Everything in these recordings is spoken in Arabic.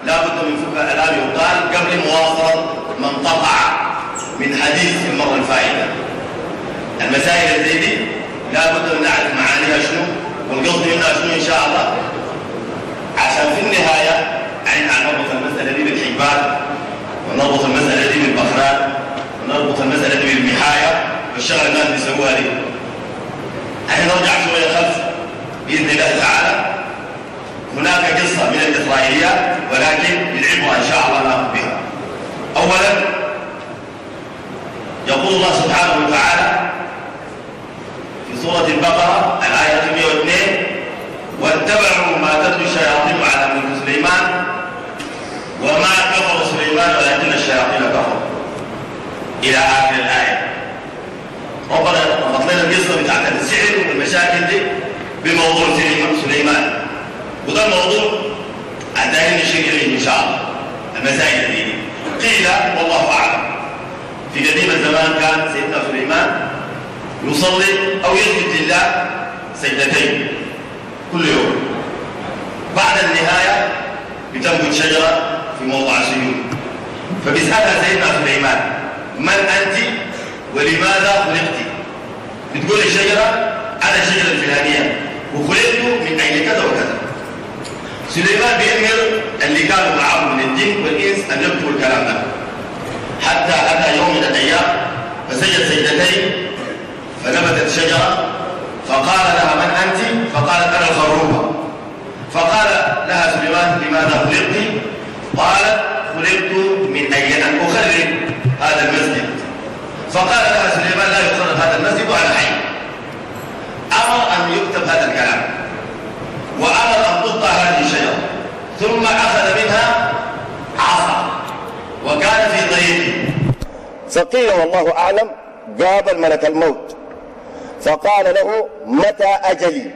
لا بد من فقه الآن يقال قبل مواصلة من قطع من حديث المرة الفائتة. المسائل الزي دي لا بد أن نعرف معانيها شنو والقصد منها شنو إن شاء الله، عشان في النهاية نربط المسألة دي بالحجبات، ونربط المسألة دي بالبخرات، ونربط المسألة دي بالمحاية والشغل الناس بيسووها دي. احنا نرجع شوية خلف بإذن الله تعالى. هناك قصة من الإسرائيليات ولكن بالعبرة إن شاء الله نأخذ بها. أولا يقول الله سبحانه وتعالى في سورة البقرة الآية 102: واتبعوا ما تتلو الشياطين على ملك سليمان وما كفر سليمان ولكن الشياطين كفروا إلى آخر الآية. ربنا ربط لنا القصة بتاعت السحر والمشاكل دي بموضوع سليمان، وده الموضوع الدائم نشير إليه إن شاء الله. المسائل دي قيل والله أعلم في قديم الزمان كان سيدنا سليمان يصلي أو يسجد لله سجدتين كل يوم، بعد النهاية بتنبت شجرة في موضع السجود، فبيسألها سيدنا سليمان: من أنت ولماذا خلقت؟ بتقول الشجرة: أنا الشجرة الفلانية وخلقت من أجل كذا وكذا. سليمان بيأمر اللي كانوا معه من الجن والإنس أن يكتبوا الكلام ده، حتى أتى يوم من الأيام فسجد سجدتين فنبتت شجرة، فقال لها: من أنت؟ فقالت: أنا الخروبة. فقال لها سليمان: لماذا خلقت؟ قالت: خلقت من أجل أن أخرب هذا المسجد. فقال لها سليمان: لا يخرب هذا المسجد وأنا حي. أمر أن يكتب هذا الكلام، وأمر أن تقطع هذه الشجرة، ثم أخذ منها عصا وكان في طريقه. فقيل والله أعلم قابل ملك الموت فقال له: متى أجلي؟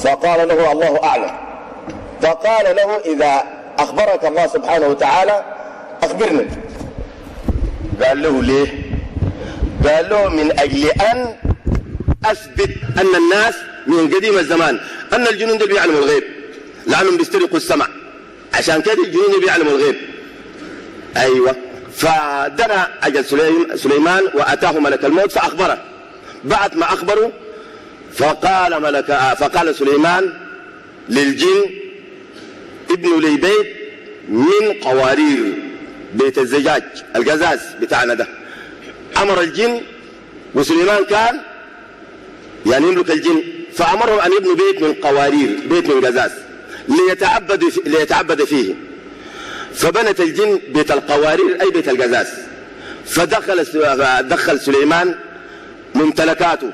فقال له: الله أعلم. فقال له: إذا أخبرك الله سبحانه وتعالى أخبرني. قال له: ليه؟ قال له: من أجل أن أثبت أن الناس من قديم الزمان أن الجنون دول بيعلموا الغيب، لأنهم بيسترقوا السمع، عشان كده الجنون دول بيعلموا الغيب. أيوة. فدنا أجل سليمان وأتاه ملك الموت فأخبره. بعد ما أخبره فقال سليمان للجن: ابنوا لي بيت من قوارير، بيت الزجاج القزاز بتاعنا ده. أمر الجن، وسليمان كان يعني يملك الجن، فأمرهم أن يبنوا بيت من قوارير، بيت من قزاز ليتعبد فيه. فبنت الجن بيت القوارير أي بيت القزاز. فدخل سليمان ممتلكاته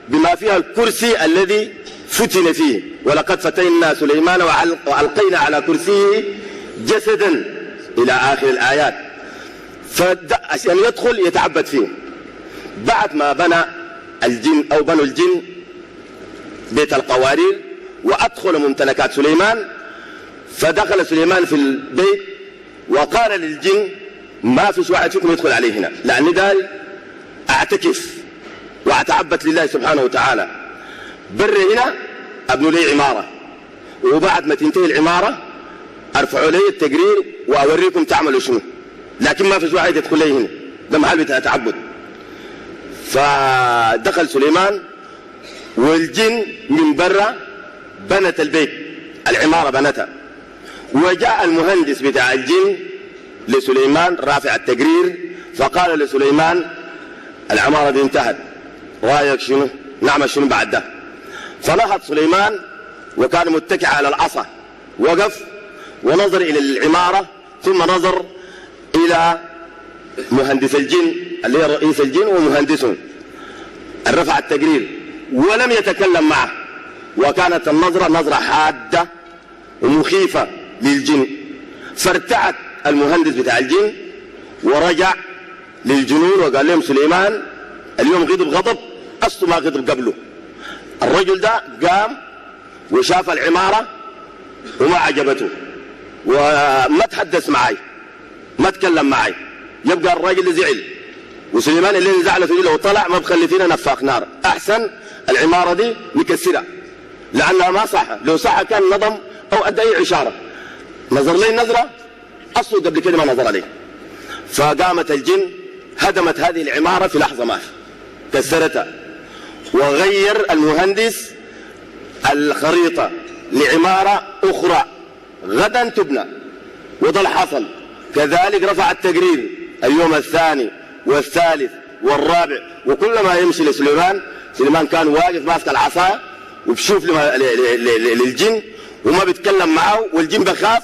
بما فيها الكرسي الذي فتن فيه: ولقد فتنا سليمان وألقينا على كرسيه جسدا إلى آخر الآيات. عشان يدخل يتعبد فيه. بعد ما بنى الجن أو بنوا الجن بيت القوارير وأدخل ممتلكات سليمان، فدخل سليمان في البيت وقال للجن: ما فيش واحد فيكم يدخل عليه هنا، لأني قال أعتكف وأتعبد لله سبحانه وتعالى. بر هنا أبنوا لي عمارة، وبعد ما تنتهي العمارة أرفعوا لي التقرير وأوريكم تعملوا شنو، لكن ما فيش واحد يدخل لي هنا، ده محل بتاع تعبد. فدخل سليمان والجن من برا بنت البيت، العمارة بنتها. وجاء المهندس بتاع الجن لسليمان رافع التقرير، فقال لسليمان: العمارة دي انتهت، رأيك شنو؟ نعمل شنو بعد ده؟ فنهض سليمان وكان متكئ على العصا، وقف ونظر إلى العمارة، ثم نظر إلى مهندس الجن اللي هي رئيس الجن ومهندسهم، رفع التقرير ولم يتكلم معه. وكانت النظرة نظرة حادة ومخيفة للجن. فارتعد المهندس بتاع الجن ورجع للجنون وقال لهم: سليمان اليوم غضب أصله ما غضب قبله. الرجل ده قام وشاف العمارة وما عجبته وما تحدث معي، ما تكلم معي. يبقى الراجل زعل، وسليمان اللي زعله فيه لو طلع ما بخلي فينا نفاخ نار، أحسن العمارة دي نكسرها لأنها ما صح، لو صح كان نظم أو أدى أي إشارة. نظر لي نظرة أصله قبل كده ما نظر لي. فقامت الجن هدمت هذه العمارة في لحظة ما كسرتها، وغير المهندس الخريطة لعمارة أخرى غدا تبنى، وده حصل. كذلك رفع التقرير اليوم الثاني والثالث والرابع، وكل ما يمشي لسليمان، سليمان كان واقف ماسك العصا وبشوف للجن وما بيتكلم معه، والجن بخاف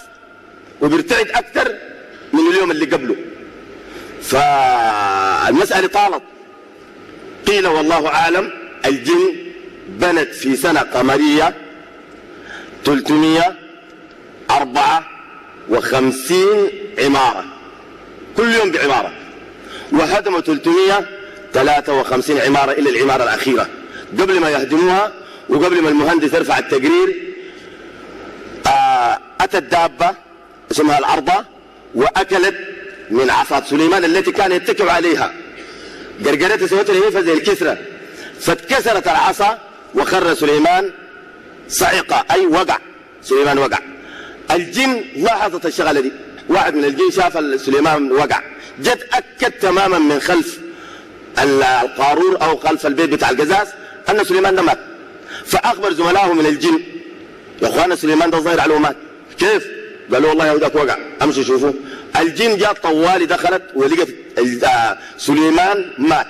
وبيرتعد أكثر من اليوم اللي قبله. فالمسألة طالت. قيل والله أعلم الجن بنت في سنة قمرية 354 عمارة، كل يوم بعمارة، وهدموا 353 عمارة إلا العمارة الأخيرة. قبل ما يهدموها وقبل ما المهندس يرفع التقرير أتت دابة اسمها العرضة وأكلت من عصا سليمان التي كان يتكئ عليها، قرقرتها سوت له زي الكسرة، فاتكسرت العصا وخر سليمان صعقة، أي وقع، سليمان وقع. الجن لاحظت الشغلة دي، واحد من الجن شاف سليمان وقع، جد أكد تماما من خلف القارور أو خلف البيت بتاع القزاز أن سليمان ده مات. فأخبر زملائه من الجن: يا أخوانا سليمان ده ظاهر عليه مات. كيف؟ قالوا والله يهوداك وقع، أمشي شوفوا. الجن جاء طوالي دخلت ولقت سليمان مات.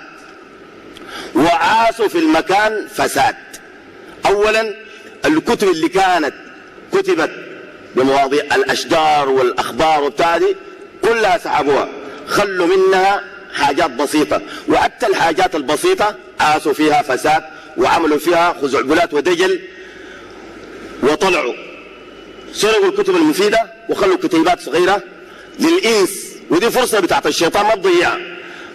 وعاشوا في المكان فساد. أولا الكتب اللي كانت كتبت بمواضيع الأشجار والأخبار وبتاعدي كلها سحبوها، خلوا منها حاجات بسيطة، وحتى الحاجات البسيطة عاشوا فيها فساد وعملوا فيها خزعبلات ودجل، وطلعوا سرقوا الكتب المفيدة وخلوا كتيبات صغيرة للإنس، ودي فرصة بتاعت الشيطان ما تضيعها.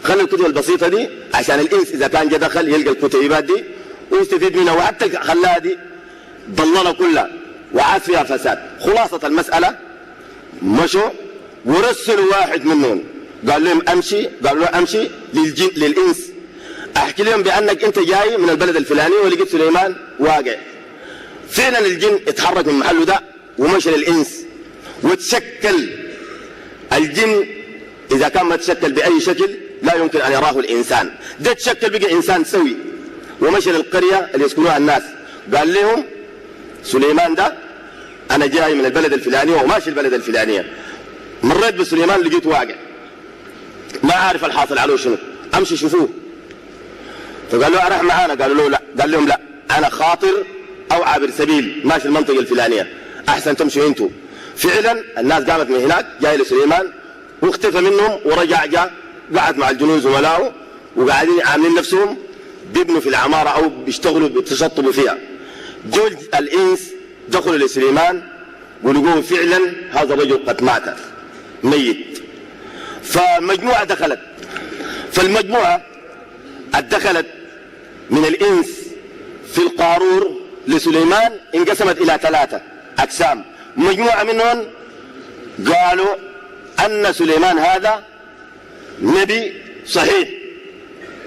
خلوا الكتب البسيطة دي عشان الإنس إذا كان جا دخل يلقى الكتيبات دي ويستفيد منها، وحتى خلاها دي ضللها كلها وعاد فيها فساد. خلاصة المسألة مشوا ورسلوا واحد منهم قال لهم امشي، قالوا له امشي للإنس احكي لهم بأنك انت جاي من البلد الفلاني ولقيت سليمان واقع. فعلا الجن اتحرك من محله ده ومشى للإنس، وتشكل الجن إذا كان ما تشكل بأي شكل لا يمكن أن يراه الإنسان، ده تشكل بقى إنسان سوي ومشى للقرية اللي يسكنوها الناس، قال لهم سليمان ده أنا جاي من البلد الفلانية وماشي البلد الفلانية، مريت بسليمان لقيت واقع، ما عارف الحاصل عليه شنو، أمشي شوفوه. فقال له أروح معانا، قالوا له لا، قال لهم لا أنا خاطر أو عابر سبيل ماشي المنطقة الفلانية، أحسن تمشوا أنتوا. فعلا الناس قامت من هناك جاي لسليمان واختفى منهم ورجع، جاء قعد مع الجنود زملائه وقاعدين عاملين نفسهم بيبنوا في العمارة أو بيشتغلوا بيتشطبوا فيها. جو الإنس دخلوا لسليمان ولقوه فعلا هذا الرجل قد مات ميت. فمجموعة دخلت، فالمجموعة دخلت من الإنس في القارور لسليمان انقسمت إلى 3 أقسام. مجموعة منهم قالوا أن سليمان هذا نبي صحيح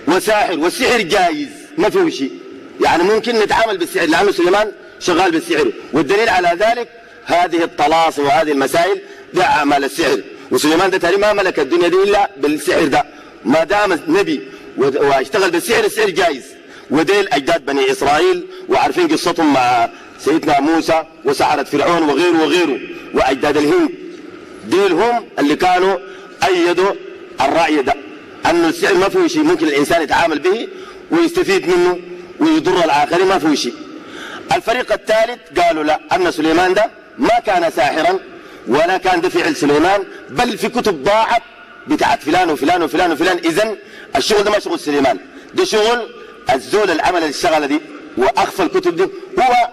وساحر، والسحر جايز ما فيه شيء، يعني ممكن نتعامل بالسحر لأن سليمان شغال بالسحر، والدليل على ذلك هذه الطلاسم وهذه المسائل ده أعمال السحر، وسليمان ده تقريبا ما ملك الدنيا دي إلا بالسحر ده، ما دام نبي واشتغل بالسحر السحر جايز. وديل أجداد بني إسرائيل وعارفين قصتهم مع سيدنا موسى وسحرة فرعون وغيره وغيره، وأجداد الهند ديل هم اللي كانوا أيدوا الرأي ده أن السحر ما فيه شيء ممكن الإنسان يتعامل به ويستفيد منه ويضر الآخرين، ما فيه شيء. الفريق الثالث قالوا لا، أن سليمان ده ما كان ساحرا ولا كان ده فعل سليمان، بل في كتب ضاعت بتاعت فلان وفلان وفلان وفلان، إذن الشغل ده ما شغل سليمان، ده شغل الزول العمل الشغلة دي وأخفى الكتب دي، هو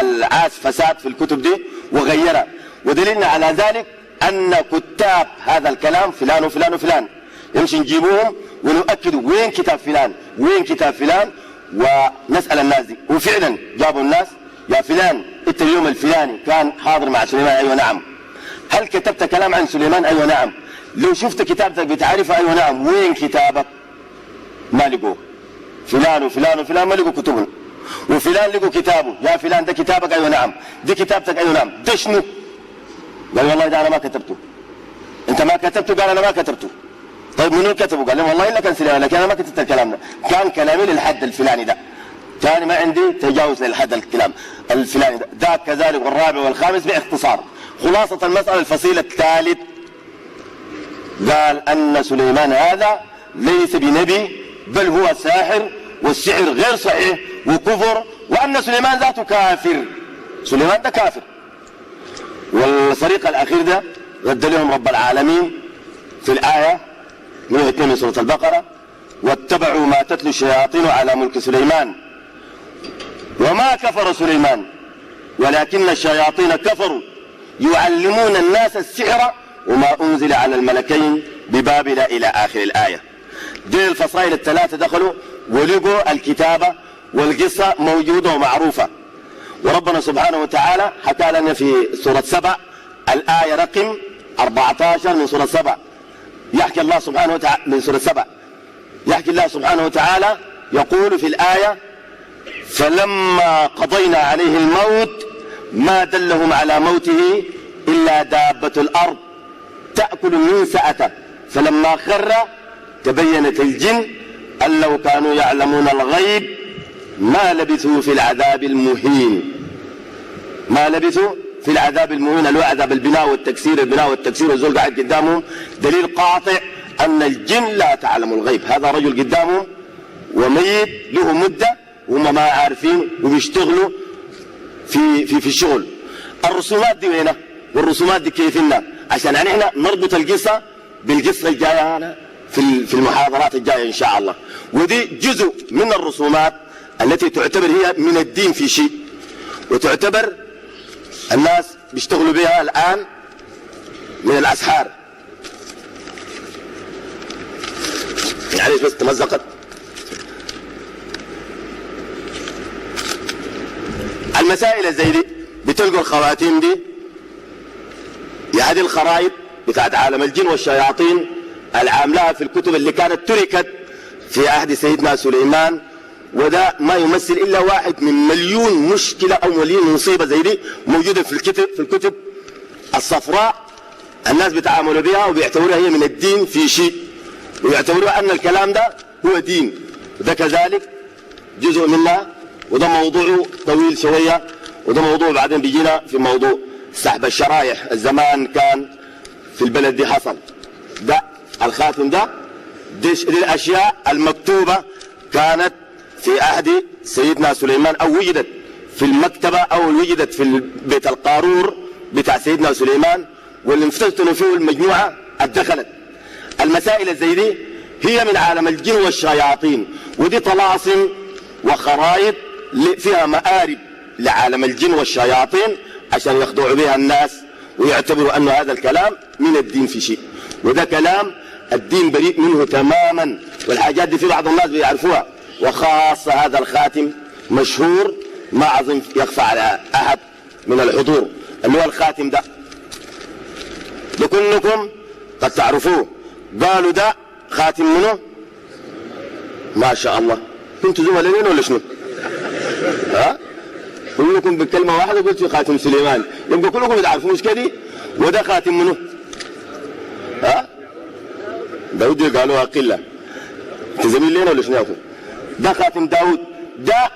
العاس فساد في الكتب دي وغيرها. ودليلنا على ذلك أن كتاب هذا الكلام فلان وفلان وفلان، يمشي نجيبوهم ونؤكدوا وين كتاب فلان وين كتاب فلان ونسأل الناس دي. وفعلا جابوا الناس، يا فلان انت اليوم الفلاني كان حاضر مع سليمان؟ ايوه نعم. هل كتبت كلام عن سليمان؟ ايوه نعم. لو شفت كتابتك بتعرفها؟ ايوه نعم. وين كتابك؟ ما لقوه. فلان وفلان وفلان ما لقوا كتبهم، وفلان لقوا كتابه، يا فلان ده كتابك؟ ايوه نعم. دي كتابتك؟ ايوه نعم. ده شنو؟ قال والله ده أنا ما كتبته. أنت ما كتبته؟ قال أنا ما كتبته. طيب منو كتبه؟ قال لهم والله إلا كان سليمان، لكن أنا ما كتبت الكلام ده، كان كلامي للحد الفلاني ده، ثاني ما عندي تجاوز للحد الكلام الفلاني ده، ذاك كذلك، والرابع والخامس باختصار. خلاصة المسألة الفصيل الثالث قال أن سليمان هذا ليس بنبي، بل هو ساحر، والسحر غير صحيح وكفر، وأن سليمان ذاته كافر. سليمان ده كافر. والفريق الأخير ده رد لهم رب العالمين في الآية 102 من سورة البقرة: واتبعوا ما تتلو الشياطين على ملك سليمان وما كفر سليمان ولكن الشياطين كفروا يعلمون الناس السحر وما أنزل على الملكين ببابل إلى آخر الآية. دي الفصائل الثلاثة دخلوا ولقوا الكتابة والقصة موجودة ومعروفة. وربنا سبحانه وتعالى حكى لنا في سورة سبع الآية رقم 14 من سورة سبع، يحكي الله سبحانه وتعالى من سورة سبع، يحكي الله سبحانه وتعالى يقول في الآية: فلما قضينا عليه الموت ما دلهم على موته إلا دابة الأرض تأكل من سأته فلما خر تبينت الجن أن لو كانوا يعلمون الغيب ما لبثوا في العذاب المهين. ما لبثوا في العذاب المهين، اللي هو عذاب البناء والتكسير. البناء والتكسير والزول قاعد قدامهم دليل قاطع أن الجن لا تعلم الغيب. هذا رجل قدامهم وميت له مدة وهم ما عارفين وبيشتغلوا في الشغل. الرسومات دي وينها؟ والرسومات دي كيف لنا؟ عشان يعني احنا نربط القصة بالقصة الجاية في المحاضرات الجاية إن شاء الله. ودي جزء من الرسومات التي تعتبر هي من الدين في شيء، وتعتبر الناس بيشتغلوا بها الآن من الأسحار. يعني بس تمزقت. المسائل زي دي بتلقوا الخواتيم دي، هذه الخرائط بتاعت عالم الجن والشياطين العاملاها في الكتب اللي كانت تركت في عهد سيدنا سليمان. وده ما يمثل إلا واحد من مليون مشكلة أو مليون مصيبة زي دي موجودة في الكتب الصفراء. الناس بيتعاملوا بها وبيعتبروها هي من الدين في شيء، ويعتبروها أن الكلام ده هو دين. وده كذلك جزء منها، وده موضوع طويل شوية، وده موضوع بعدين بيجينا في موضوع سحب الشرايح. الزمان كان في البلد دي حصل ده الخاتم ده، دي الأشياء المكتوبة كانت في عهد سيدنا سليمان، أو وجدت في المكتبة أو وجدت في بيت القارور بتاع سيدنا سليمان، واللي انفتتنوا فيه المجموعة اتدخلت. المسائل زي دي هي من عالم الجن والشياطين، ودي طلاسم وخرائط فيها مآرب لعالم الجن والشياطين عشان يخضعوا بها الناس ويعتبروا أن هذا الكلام من الدين في شيء، وده كلام الدين بريء منه تماما. والحاجات دي في بعض الناس بيعرفوها، وخاصة هذا الخاتم مشهور ما أظن يخفى على أحد من الحضور، اللي هو الخاتم ده لكلكم قد تعرفوه. قالوا ده خاتم منه ما شاء الله. كنتوا زملاء ولا شنو؟ ها؟ كلكم بكلمة واحدة قلت خاتم سليمان، يبقى كلكم تعرفوا مش كده؟ وده خاتم منه؟ ها؟ داود قالوها قلة. انت زميل لنا ولا شنو؟ ده خاتم داود، ده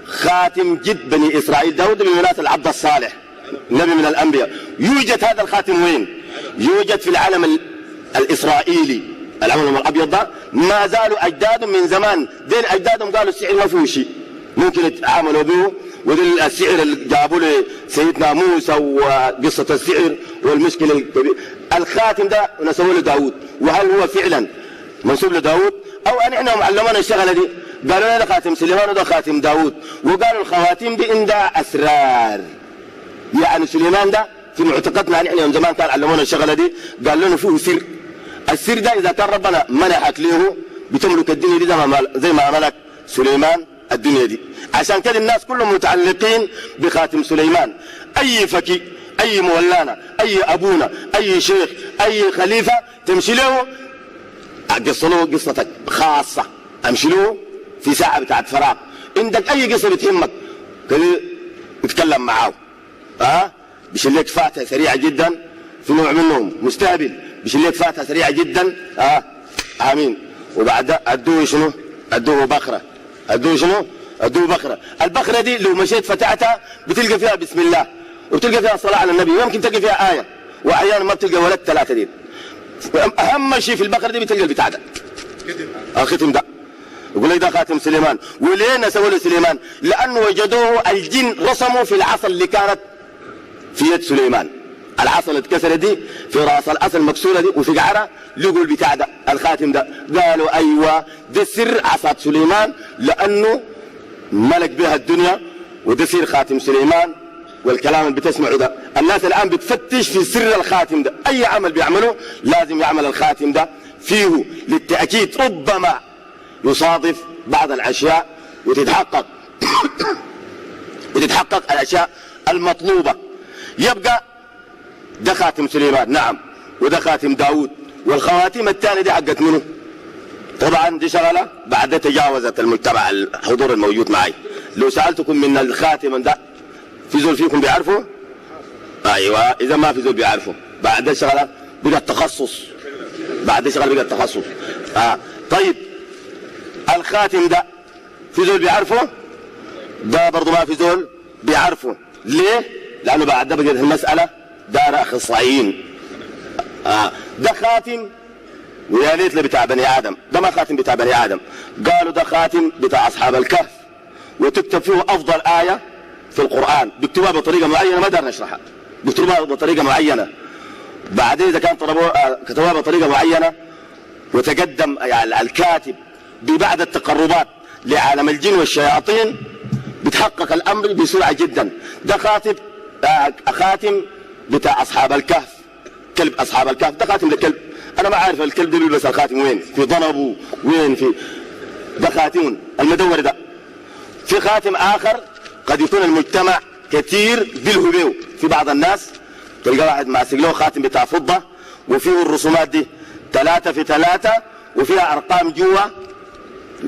خاتم جد بني إسرائيل. داود من ولاة العبد الصالح، نبي من الأنبياء. يوجد هذا الخاتم وين؟ يوجد في العالم الإسرائيلي، العالم الأبيض ده. ما زالوا أجدادهم من زمان، دين أجدادهم قالوا السحر ما فيه شيء ممكن يتعاملوا به، وده السحر اللي جابوا له سيدنا موسى وقصة السحر والمشكلة الكبيرة. الخاتم ده نسوه له داود، وهل هو فعلا منسوب لداود أو أن احنا معلمنا الشغلة دي؟ قالوا لنا خاتم سليمان وده خاتم داود، وقالوا الخواتيم دي عندها أسرار. يعني سليمان ده في معتقدنا نحن يوم زمان كان علمونا الشغلة دي، قال لنا فيه سر. السر ده إذا كان ربنا منحك له بتملك الدنيا دي زي ما ملك سليمان الدنيا دي. عشان كده الناس كلهم متعلقين بخاتم سليمان. أي فكي، أي مولانا، أي أبونا، أي شيخ، أي خليفة تمشي له قصة له قصتك خاصة، أمشي له في ساعة بتاعت فراغ، عندك أي قصة بتهمك كده اتكلم معاه. بيشيل لك فاتحه سريعه جدا، في نوع منهم مستهبل بيشيل لك فاتحه سريعه جدا امين، وبعد ادوه شنو؟ ادوه بقره، ادوه شنو؟ ادوه بقره. البقره دي لو مشيت فتحتها بتلقى فيها بسم الله، وبتلقى فيها الصلاه على النبي، ويمكن تلقى فيها ايه، واحيانا ما بتلقى ولا الثلاثه دي. اهم شيء في البقره دي بتلقى البتاع ده الختم ده، يقول لك ده خاتم سليمان. وليه نسووا له سليمان؟ لانه وجدوه الجن رسموا في العصا اللي كانت في يد سليمان، العصا اللي اتكسرت دي في راس العصا المكسوره دي وفي قعرها لقوا البتاع ده الخاتم ده. قالوا ايوه ده سر عصا سليمان لانه ملك بها الدنيا، وده سر خاتم سليمان. والكلام اللي بتسمعه ده الناس الان بتفتش في سر الخاتم ده، اي عمل بيعمله لازم يعمل الخاتم ده فيه للتاكيد، ربما يصادف بعض الاشياء وتتحقق وتتحقق الاشياء المطلوبه. يبقى ده خاتم سليمان نعم، وده خاتم داود. والخواتيم الثانيه دي حقت منه؟ طبعا دي شغله بعد تجاوزت المجتمع الحضور الموجود معي. لو سالتكم من الخاتم ده في زول فيكم بيعرفوا؟ ايوه، اذا ما في زول بيعرفوا بعد الشغله بقى التخصص، بعد الشغله بقى التخصص. طيب الخاتم ده في زول بيعرفه؟ ده برضه ما في زول بيعرفه. ليه؟ لانه بعد ده بقت المساله دار اخصائيين. ده خاتم ويا ليت بتاع بني ادم، ده ما خاتم بتاع بني ادم، قالوا ده خاتم بتاع اصحاب الكهف، وتكتب فيه افضل ايه في القران، بيكتبوها بطريقه معينه ما دار نشرحها، بيكتبوها بطريقه معينه. بعدين اذا كان كتبوها بطريقه معينه وتقدم يعني الكاتب ببعض التقربات لعالم الجن والشياطين بتحقق الامر بسرعه جدا. ده خاتم بتاع اصحاب الكهف، كلب اصحاب الكهف، ده خاتم للكلب. انا ما عارف الكلب ده بيلبس الخاتم وين، في ضنبه وين، في ده خاتم المدور ده. في خاتم اخر قد يكون المجتمع كثير بيلهو، في بعض الناس تلقى واحد ماسك له خاتم بتاع فضه وفيه الرسومات دي 3 في 3 وفيها ارقام جوا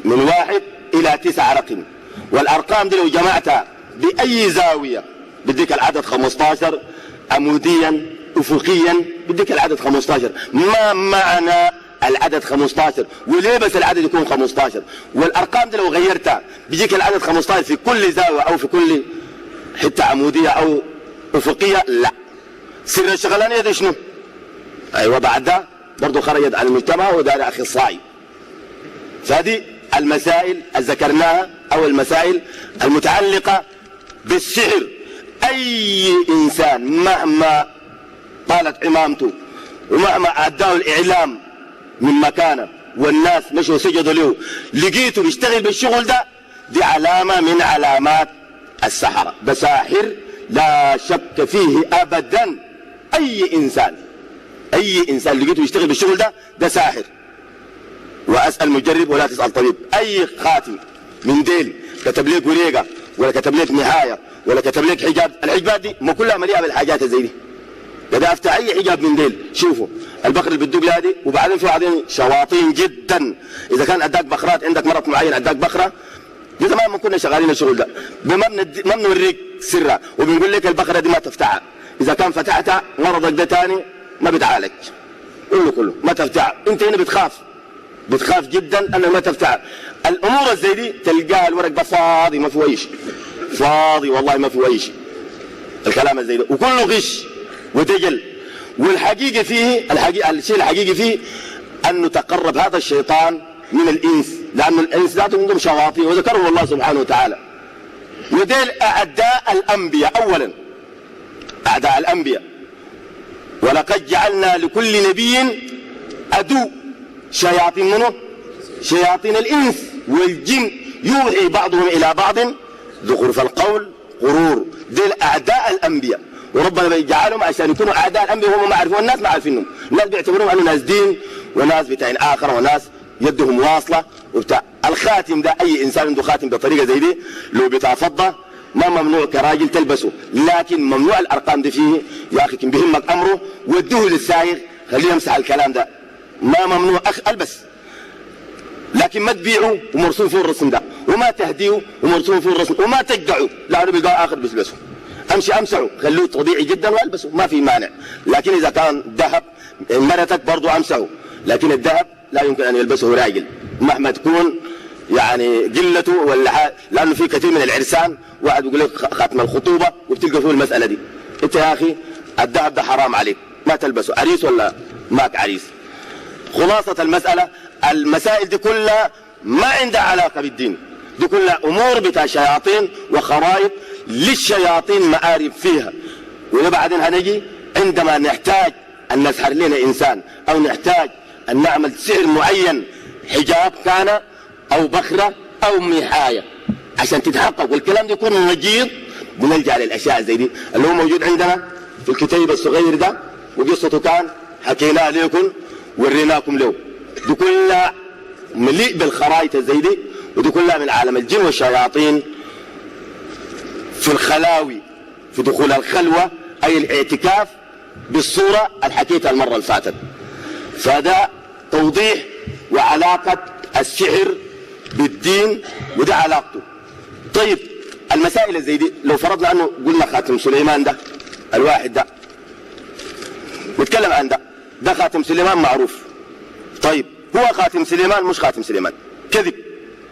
من 1 إلى 9 رقم، والارقام دي لو جمعتها باي زاويه بديك العدد 15 عموديا افقيا، بديك العدد 15. ما معنى العدد 15 وليه بس العدد يكون 15؟ والارقام دي لو غيرتها بيجيك العدد 15 في كل زاويه او في كل حته عموديه او افقيه؟ لا. سر الشغلانيه دي شنو؟ ايوه بعد ده برضه خرجت عن المجتمع ودار اخصائي. فهذه المسائل اللي ذكرناها او المسائل المتعلقه بالسحر. اي انسان مهما طالت عمامته ومهما اداه الاعلام من مكانه والناس مشوا سجدوا له لقيته بيشتغل بالشغل ده، دي علامه من علامات السحره. ده ساحر لا شك فيه ابدا. اي انسان لقيته يشتغل بالشغل ده، ده ساحر. واسال مجرب ولا تسال طبيب. اي خاتم من ديل كتب لك وريقه ولا كتب لك نهايه ولا كتب لك حجاب، الحجابات دي ما كلها مليئه بالحاجات زي دي. ده افتح اي حجاب من ديل شوفوا البقر اللي بتدوق دي. وبعدين في بعضين شواطين جدا، اذا كان اداك بقرات عندك مرض معين اداك بقره، دي زمان ما كنا شغالين الشغل ده، ما بنوريك سرها وبنقول لك البقره دي ما تفتحها، اذا كان فتحتها مرضك ده تاني ما بتعالج. كله ما تفتحها. انت هنا بتخاف جدا انك ما تفتحها. الامور زي دي تلقاها الورق ده فاضي ما فيه اي شيء، فاضي والله ما فيه اي شيء. الكلام زي ده وكله غش ودجل. والحقيقه فيه الشيء الحقيقي فيه انه تقرب هذا الشيطان من الانس، لانه الانس ذاتهم عندهم شواطئ وذكرهم الله سبحانه وتعالى. وديل اعداء الانبياء. اولا اعداء الانبياء، ولقد جعلنا لكل نبي عدو شياطين منه شياطين الانس والجن يوحي بعضهم الى بعض زخرف القول غرور. ديل اعداء الانبياء، وربنا بيجعلهم عشان يكونوا اعداء الانبياء هم ما عارفين، والناس ما عارفينهم. الناس بيعتبرون انه ناس دين وناس بتاعين اخر وناس يدهم واصله وبتاع. الخاتم ده اي انسان عنده خاتم بطريقه زي دي لو بتاع فضه ما ممنوع كراجل تلبسه، لكن ممنوع الارقام دي فيه. يا اخي كن بيهمك امره ودوه للسائق خليه يمسح الكلام ده، ما ممنوع البس، لكن ما تبيعه ومرسوم فيه الرسم ده، وما تهديه ومرسوم فيه الرسم، وما تقعه لانه بيلقاه اخر بيلبسه. امشي امسحه خلوه طبيعي جدا والبسه ما في مانع. لكن اذا كان ذهب مرتك برضه امسحه، لكن الذهب لا يمكن ان يلبسه راجل مهما تكون يعني قلته ولا لانه في كثير من العرسان واحد يقول لك خاتم الخطوبه وبتلقى فيه المساله دي. انت يا اخي الذهب ده حرام عليك ما تلبسه، عريس ولا ماك عريس. خلاصه المساله المسائل دي كلها ما عندها علاقه بالدين، دي كلها امور بتاع شياطين وخرائط للشياطين مآرب فيها. وبعدين هنجي عندما نحتاج ان نسحر لنا انسان او نحتاج ان نعمل سحر معين، حجاب كان او بخره او محايه عشان تتحقق والكلام ده يكون نجيض، بنلجا للاشياء زي دي اللي هو موجود عندنا في الكتيب الصغير ده، وقصته كان حكيناه لكم وريناكم له. دي كلها مليء بالخرائط زي دي، ودي كلها من عالم الجن والشياطين في الخلاوي، في دخول الخلوه اي الاعتكاف بالصوره الحكيتها المره اللي فاتت. فده توضيح وعلاقه السحر بالدين وده علاقته. طيب المسائل زي دي لو فرضنا انه قلنا خاتم سليمان ده الواحد ده نتكلم عن ده خاتم سليمان معروف. طيب هو خاتم سليمان مش خاتم سليمان، كذب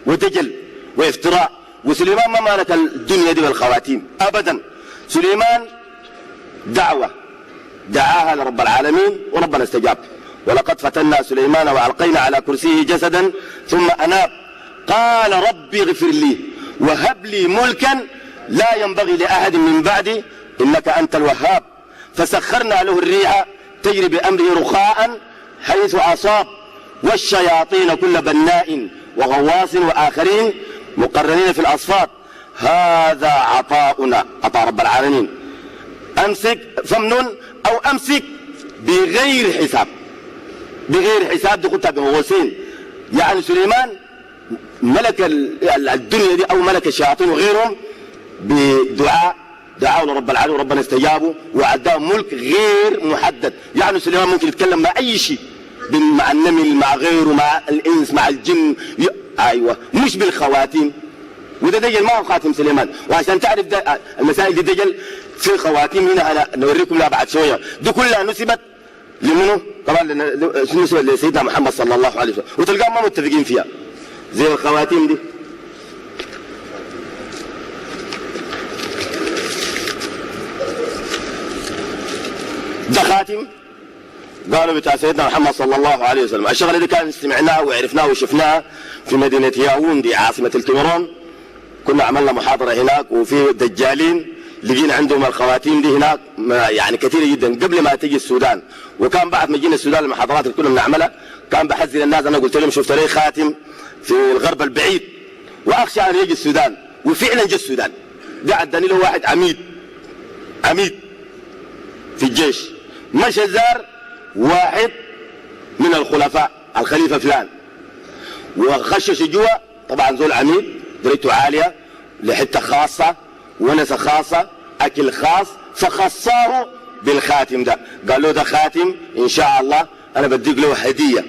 ودجل وافتراء، وسليمان ما مالك الدنيا دي والخواتيم ابدا. سليمان دعوه دعاها لرب العالمين وربنا استجاب. ولقد فتنا سليمان والقينا على كرسيه جسدا ثم اناب قال ربي اغفر لي وهب لي ملكا لا ينبغي لاحد من بعدي انك انت الوهاب. فسخرنا له الريح تجري بامره رخاء حيث اصاب والشياطين كل بناء وغواص واخرين مقرنين في الاصفاد هذا عطاؤنا، عطاء رب العالمين. امسك فمنن او امسك بغير حساب، بغير حساب دي قلتها بمغوصين. يعني سليمان ملك الدنيا دي او ملك الشياطين وغيرهم بدعاء دعاوا لرب العالمين وربنا استجابوا وعداهم ملك غير محدد. يعني سليمان ممكن يتكلم مع اي شيء، مع النمل مع غيره مع الانس مع الجن ايوه مش بالخواتيم. وده دجل ما هو خاتم سليمان. وعشان تعرف ده المسائل دي دجل في خواتيم هنا انا نوريكم لها بعد شويه. دي كلها نسبت لمنه؟ طبعا نسبت لسيدنا محمد صلى الله عليه وسلم، وتلقاهم ما متفقين فيها زي الخواتيم دي. ده خاتم قالوا بتاع سيدنا محمد صلى الله عليه وسلم. الشغله دي كان سمعناها وعرفناها وشفناها في مدينه ياوندي عاصمه الكاميرون. كنا عملنا محاضره هناك وفي دجالين لقينا عندهم الخواتيم دي هناك يعني كثيره جدا قبل ما تيجي السودان. وكان بعد ما جينا السودان المحاضرات اللي كنا بنعملها كان بحذر الناس. انا قلت لهم شفت لي خاتم في الغرب البعيد واخشى ان يجي السودان، وفعلا جاء السودان. ده عداني له واحد عميد في الجيش مشى زار واحد من الخلفاء الخليفه فلان وخشش جوا. طبعا زول عميد درجته عاليه لحته خاصه ونسه خاصه اكل خاص، فخصاره بالخاتم ده. قال له ده خاتم ان شاء الله انا بديك له هديه.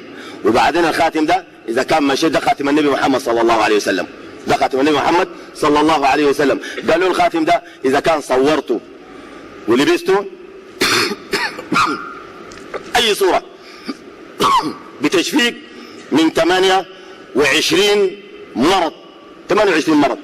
وبعدين الخاتم ده اذا كان ماشي ده خاتم النبي محمد صلى الله عليه وسلم، ده خاتم النبي محمد صلى الله عليه وسلم. قال له الخاتم ده اذا كان صورته ولبسته اي صوره بتشفيك من 28 مرض. 28 مرض،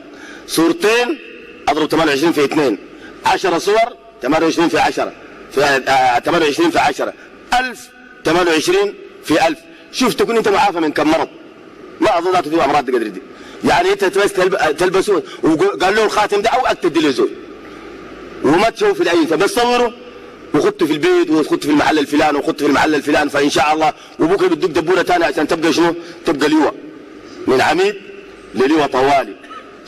صورتين اضرب 28 في 2 10 صور، 28 في 10 في 28 في 10 1000 28 في 1000. شوف تكون انت معافى من كم مرض. ما اظن تجيب امراض قدر دي. يعني انت بس تلبسه. وقال له الخاتم ده او اكتب له زول وما تشوف في العين، بس صوره وخدته في البيت وخدته في المحل الفلاني وخدته في المحل الفلاني، فان شاء الله وبكره بدك دبوره ثانيه عشان تبقى شنو؟ تبقى لواء من عميد للواء طوالي.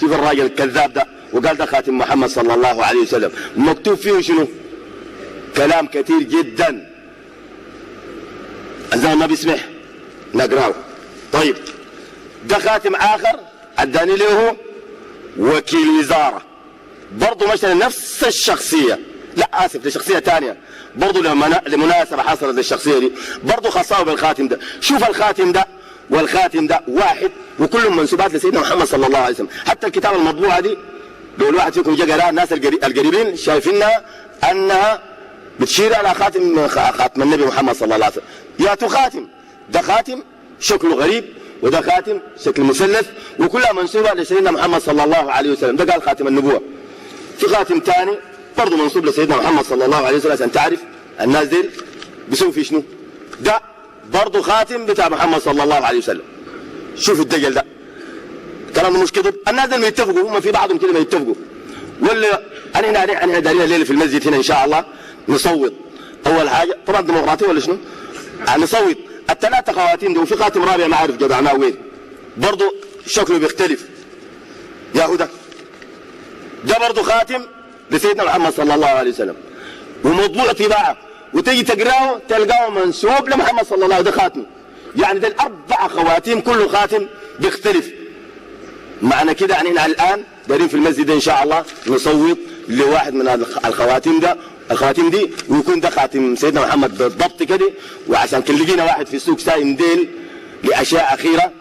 شوف الراجل الكذاب ده وقال ده خاتم محمد صلى الله عليه وسلم. مكتوب فيه شنو؟ كلام كثير جدا الزمن ما بيسمح نقراه. طيب ده خاتم اخر اداني له وكيل وزاره برضه مثلا نفس الشخصيه، لا اسف لشخصيه ثانيه برضه لمناسبه حصلت للشخصيه دي برضه خصاه بالخاتم ده. شوف الخاتم ده والخاتم ده واحد وكلهم منسوبات لسيدنا محمد صلى الله عليه وسلم. حتى الكتاب المطبوعه دي لو الواحد فيكم جا قراها الناس القريبين شايفينها انها بتشير على خاتم النبي محمد صلى الله عليه وسلم. ياتوا خاتم، ده خاتم شكله غريب وده خاتم شكل مثلث وكلها منسوبه لسيدنا محمد صلى الله عليه وسلم. ده قال خاتم النبوه. في خاتم ثاني برضه منسوب لسيدنا محمد صلى الله عليه وسلم عشان تعرف الناس دي بيسووا في شنو. ده برضه خاتم بتاع محمد صلى الله عليه وسلم. شوف الدجل ده كلام مش كذب. الناس دي ما يتفقوا، هم في بعضهم كده ما يتفقوا. ولا انا دارين الليله في المسجد هنا ان شاء الله نصوت. اول حاجه طبعا ديمقراطيه ولا شنو؟ نصوت الثلاثه خواتيم دي. وفي خاتم رابع ما عارف جدعناه وين برضه شكله بيختلف. يا هدى ده برضه خاتم لسيدنا محمد صلى الله عليه وسلم وموضوع طباعه وتيجي تقراه تلقاه منسوب لمحمد صلى الله عليه وسلم. ده خاتم يعني ده الاربع خواتيم كل خاتم بيختلف. معنى كده يعني احنا الان دارين في المسجد ان شاء الله نصوت لواحد من الخواتيم دي ويكون ده خاتم سيدنا محمد بالضبط كده. وعشان كان لقينا واحد في السوق سايم ديل لاشياء اخيره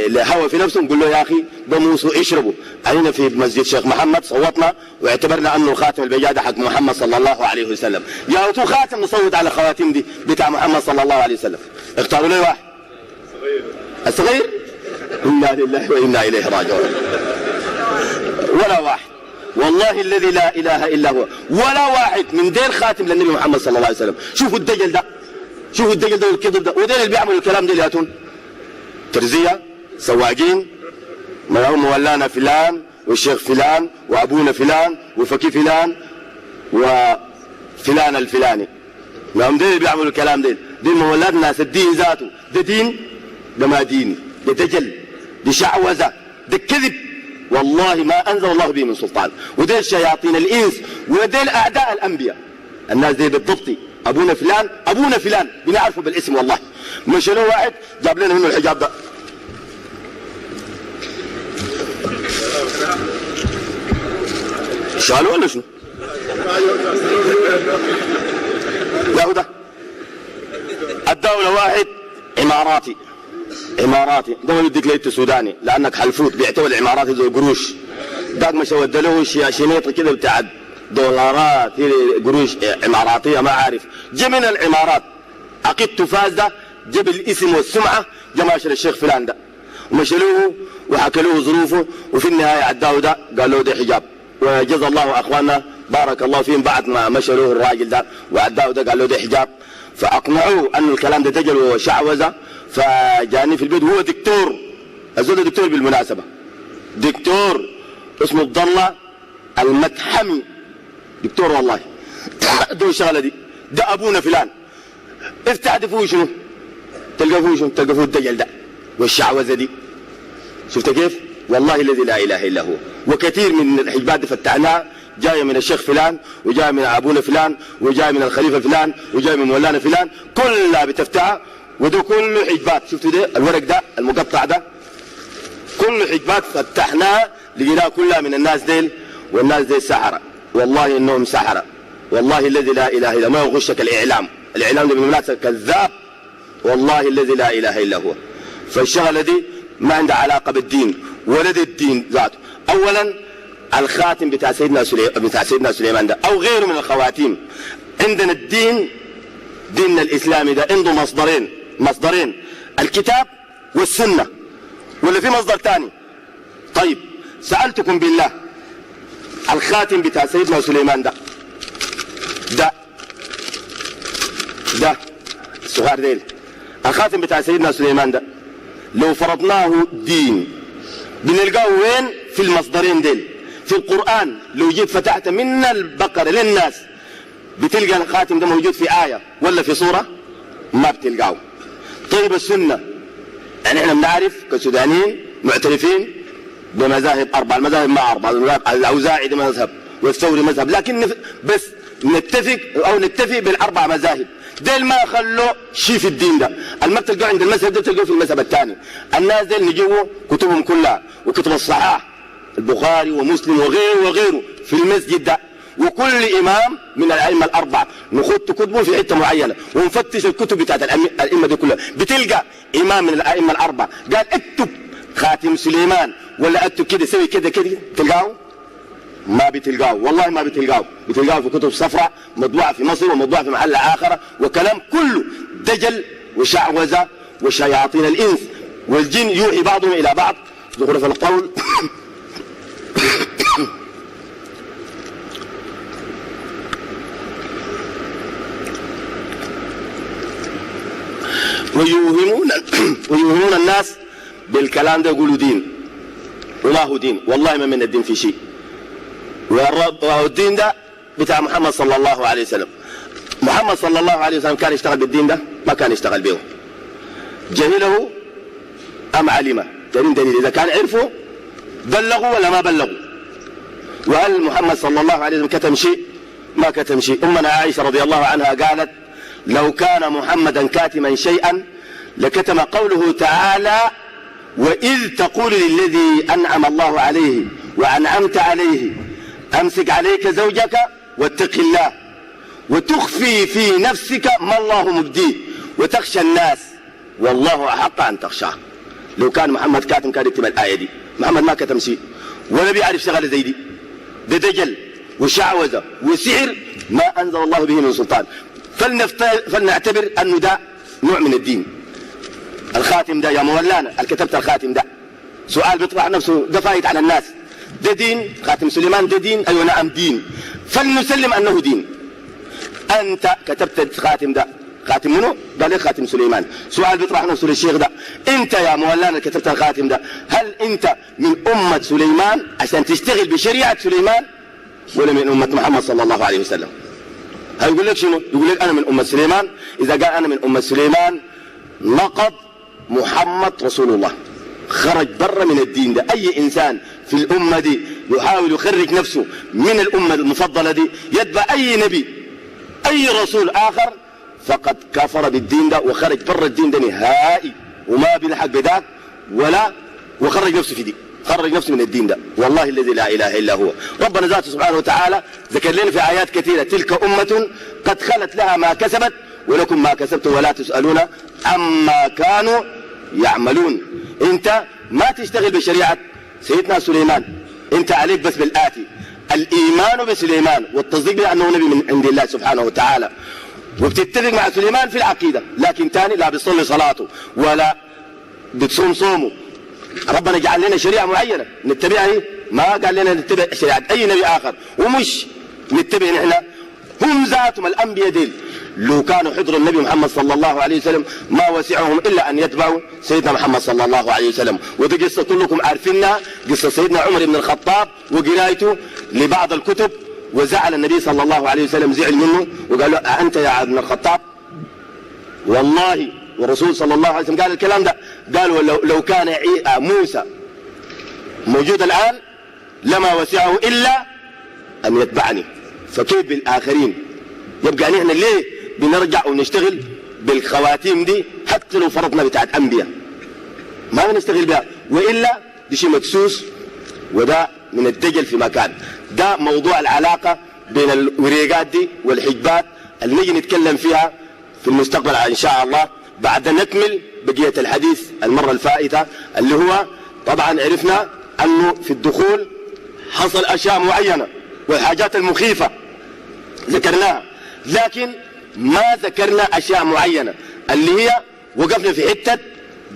لهوى في نفسه نقول له يا اخي ده موسو اشربوا. علينا في مسجد شيخ محمد صوتنا واعتبرنا انه خاتم البجاده حق محمد صلى الله عليه وسلم. يا تو خاتم نصوت على الخواتيم دي بتاع محمد صلى الله عليه وسلم. اختاروا لي واحد الصغير. انا لله وانا اليه راجعون. ولا واحد والله الذي لا اله الا هو ولا واحد من دير خاتم للنبي محمد صلى الله عليه وسلم. شوفوا الدجل ده، شوفوا الدجل ده والكذب ده. ودير اللي بيعملوا الكلام ده ياتون ترزيه سواقين مولانا فلان والشيخ فلان وابونا فلان وفكي فلان وفلان الفلاني. هم ديل بيعملوا الكلام ديل مولاد ناس الدين ذاته. ده دين؟ ده ما دين، ده دجل، ده شعوذه، ده كذب. والله ما انزل الله به من سلطان. وديل شياطين الانس وديل اعداء الانبياء. الناس دي بالضبط ابونا فلان بنعرفه بالاسم. والله مش له واحد جاب لنا منه الحجاب ده. شالوا ولا شنو؟ يا هدى الدولة واحد اماراتي دولة ديكليت السوداني لانك حلفوت بيعتبر الاماراتي زي قروش. داك مش ودى له شنيطه كده بتاع دولارات قروش اماراتيه ما عارف. جا من الامارات عقيدته فاسده، جاب الاسم والسمعه، جا ماشي للشيخ فلان ده ومشى له وحكى له ظروفه. وفي النهايه عداه ده قال له ده حجاب. وجزا الله اخواننا بارك الله فيهم بعد ما مشى له الراجل ده وعداه ده قال له ده حجاب فاقنعوه انه الكلام ده دجل وشعوذه. فجاني في البيت وهو دكتور، الزول دكتور بالمناسبه، دكتور اسمه عبد الله المتحمي، دكتور والله. دو الشغله دي ده ابونا فلان. افتعرفوا شنو؟ تلقفوا شنو؟ تلقفوا الدجل ده والشعوذه دي. شفت كيف؟ والله الذي لا اله الا هو. وكثير من الحجبات دي فتحناها جايه من الشيخ فلان وجايه من ابونا فلان وجايه من الخليفه فلان وجايه من مولانا فلان، كلها بتفتحها. وده كله حجبات. شفتوا ده الورق ده المقطع ده كله حجبات فتحناها لقيناها كلها من الناس ديل. والناس دي سحرة، والله انهم سحرة. والله الذي لا اله الا ما يغشك الاعلام ده بالمناسبه كذاب. والله الذي لا اله الا هو. فالشغله دي ما عندها علاقه بالدين ولا الدين ذاته. اولا الخاتم بتاع سيدنا سليمان ده او غيره من الخواتيم. عندنا الدين ديننا الاسلامي ده عنده مصدرين الكتاب والسنه ولا في مصدر ثاني؟ طيب سالتكم بالله الخاتم بتاع سيدنا سليمان ده الصغار ديل الخاتم بتاع سيدنا سليمان ده لو فرضناه دين بنلقاه وين؟ في المصدرين ديل. في القرآن لو جيت فتحت من البقرة للناس بتلقى الخاتم ده موجود في آية ولا في سورة؟ ما بتلقاه. طيب السنة يعني احنا بنعرف كسودانيين معترفين بمذاهب 4، المذاهب ما 4، الأوزاعي ده مذهب والثوري مذهب، لكن بس نتفق بالأربع مذاهب ديل ما خلوا شيء في الدين ده. ما بتلقاه عند المذهب ده بتلقاه في المذهب الثاني. الناس ديل نجيبوا كتبهم كلها وكتب الصحاح البخاري ومسلم وغيره في المسجد ده. وكل إمام من الأئمة الأربعة نخط كتبه في حتة معينة ونفتش الكتب بتاعت الأئمة دي كلها. بتلقى إمام من الأئمة الأربعة قال اكتب خاتم سليمان ولا اكتب كده سوي كده تلقاه ما بتلقاه، والله ما بتلقاه، بتلقاه في كتب صفراء مطبوعة في مصر ومطبوعة في محل آخر، وكلام كله دجل وشعوذة وشياطين الإنس والجن يوحي بعضهم إلى بعض زخرف القول ويوهمون الناس بالكلام ده، يقولوا دين وما هو دين، والله ما من الدين في شيء. والدين ده بتاع محمد صلى الله عليه وسلم. محمد صلى الله عليه وسلم كان يشتغل بالدين ده؟ ما كان يشتغل به. جهله أم علمه؟ دليل إذا كان عرفوا بلغوا ولا ما بلغوا. وهل محمد صلى الله عليه وسلم كتم شيء؟ ما كتم شيء. أمنا عائشة رضي الله عنها قالت لو كان محمدا كاتما شيئا لكتم قوله تعالى وإذ تقول للذي أنعم الله عليه وأنعمت عليه أمسك عليك زوجك واتق الله وتخفي في نفسك ما الله مبديه وتخشى الناس والله أحق أن تخشاه. لو كان محمد كاتم كان يكتب الآية دي. محمد ما كتم شيء ولا بيعرف شغله زي دي، ده دجل وشعوذة وسحر ما أنزل الله به من سلطان. فلنعتبر أنه ده نوع من الدين. الخاتم ده يا مولانا الكتبت الخاتم ده، سؤال بيطرح نفسه، ده فايت على الناس، ده دين؟ خاتم سليمان ده دين؟ أيوة نعم دين، فلنسلم أنه دين. أنت كتبت الخاتم ده، خاتم منه؟ قال لي خاتم سليمان. سؤال بيطرح نفسه للشيخ ده، أنت يا مولانا كتبت الخاتم ده، هل أنت من أمة سليمان عشان تشتغل بشريعة سليمان ولا من أمة محمد صلى الله عليه وسلم؟ هيقول لك شنو؟ يقول لك أنا من أمة سليمان. إذا قال أنا من أمة سليمان نقض محمد رسول الله، خرج برا من الدين ده. أي إنسان في الأمة دي يحاول يخرج نفسه من الأمة المفضلة دي، يتبع أي نبي أي رسول آخر، فقد كفر بالدين ده وخرج برا الدين ده نهائي، وما بيلحق بذاك ولا وخرج نفسه في دي، خرج نفسه من الدين ده. والله الذي لا إله إلا هو. ربنا ذاته سبحانه وتعالى ذكر لنا في آيات كثيرة تلك أمة قد خلت لها ما كسبت ولكم ما كسبتم ولا تسألون عما كانوا يعملون. انت ما تشتغل بشريعة سيدنا سليمان، انت عليك بس بالآتي: الإيمان بسليمان والتصديق بأنه نبي من عند الله سبحانه وتعالى، وبتتفق مع سليمان في العقيدة، لكن تاني لا بتصلي صلاته ولا بتصوم صومه. ربنا جعل لنا شريعة معينة نتبعها، ما قال لنا نتبع شريعة أي نبي آخر، ومش نتبع نحن. هم ذاتهم الأنبياء ديل لو كانوا حضروا النبي محمد صلى الله عليه وسلم ما وسعهم إلا أن يتبعوا سيدنا محمد صلى الله عليه وسلم. ودي قصة كلكم عارفينها، قصة سيدنا عمر بن الخطاب وقرايته لبعض الكتب، وزعل النبي صلى الله عليه وسلم، زعل منه وقال له أنت يا ابن الخطاب؟ والله والرسول صلى الله عليه وسلم قال الكلام ده، قالوا لو كان موسى موجود الآن لما وسعه إلا أن يتبعني، فكيف بالآخرين؟ يبقى نحن ليه بنرجع ونشتغل بالخواتيم دي حتى لو فرضنا بتاعت أنبياء؟ ما بنشتغل بها، وإلا دي شيء مدسوس، وده من الدجل في مكان. ده موضوع العلاقة بين الوريقات دي والحجبات اللي نجي نتكلم فيها في المستقبل إن شاء الله، بعد نكمل بقية الحديث المرة الفائتة، اللي هو طبعا عرفنا أنه في الدخول حصل أشياء معينة والحاجات المخيفة ذكرناها، لكن ما ذكرنا أشياء معينة اللي هي وقفنا في حتة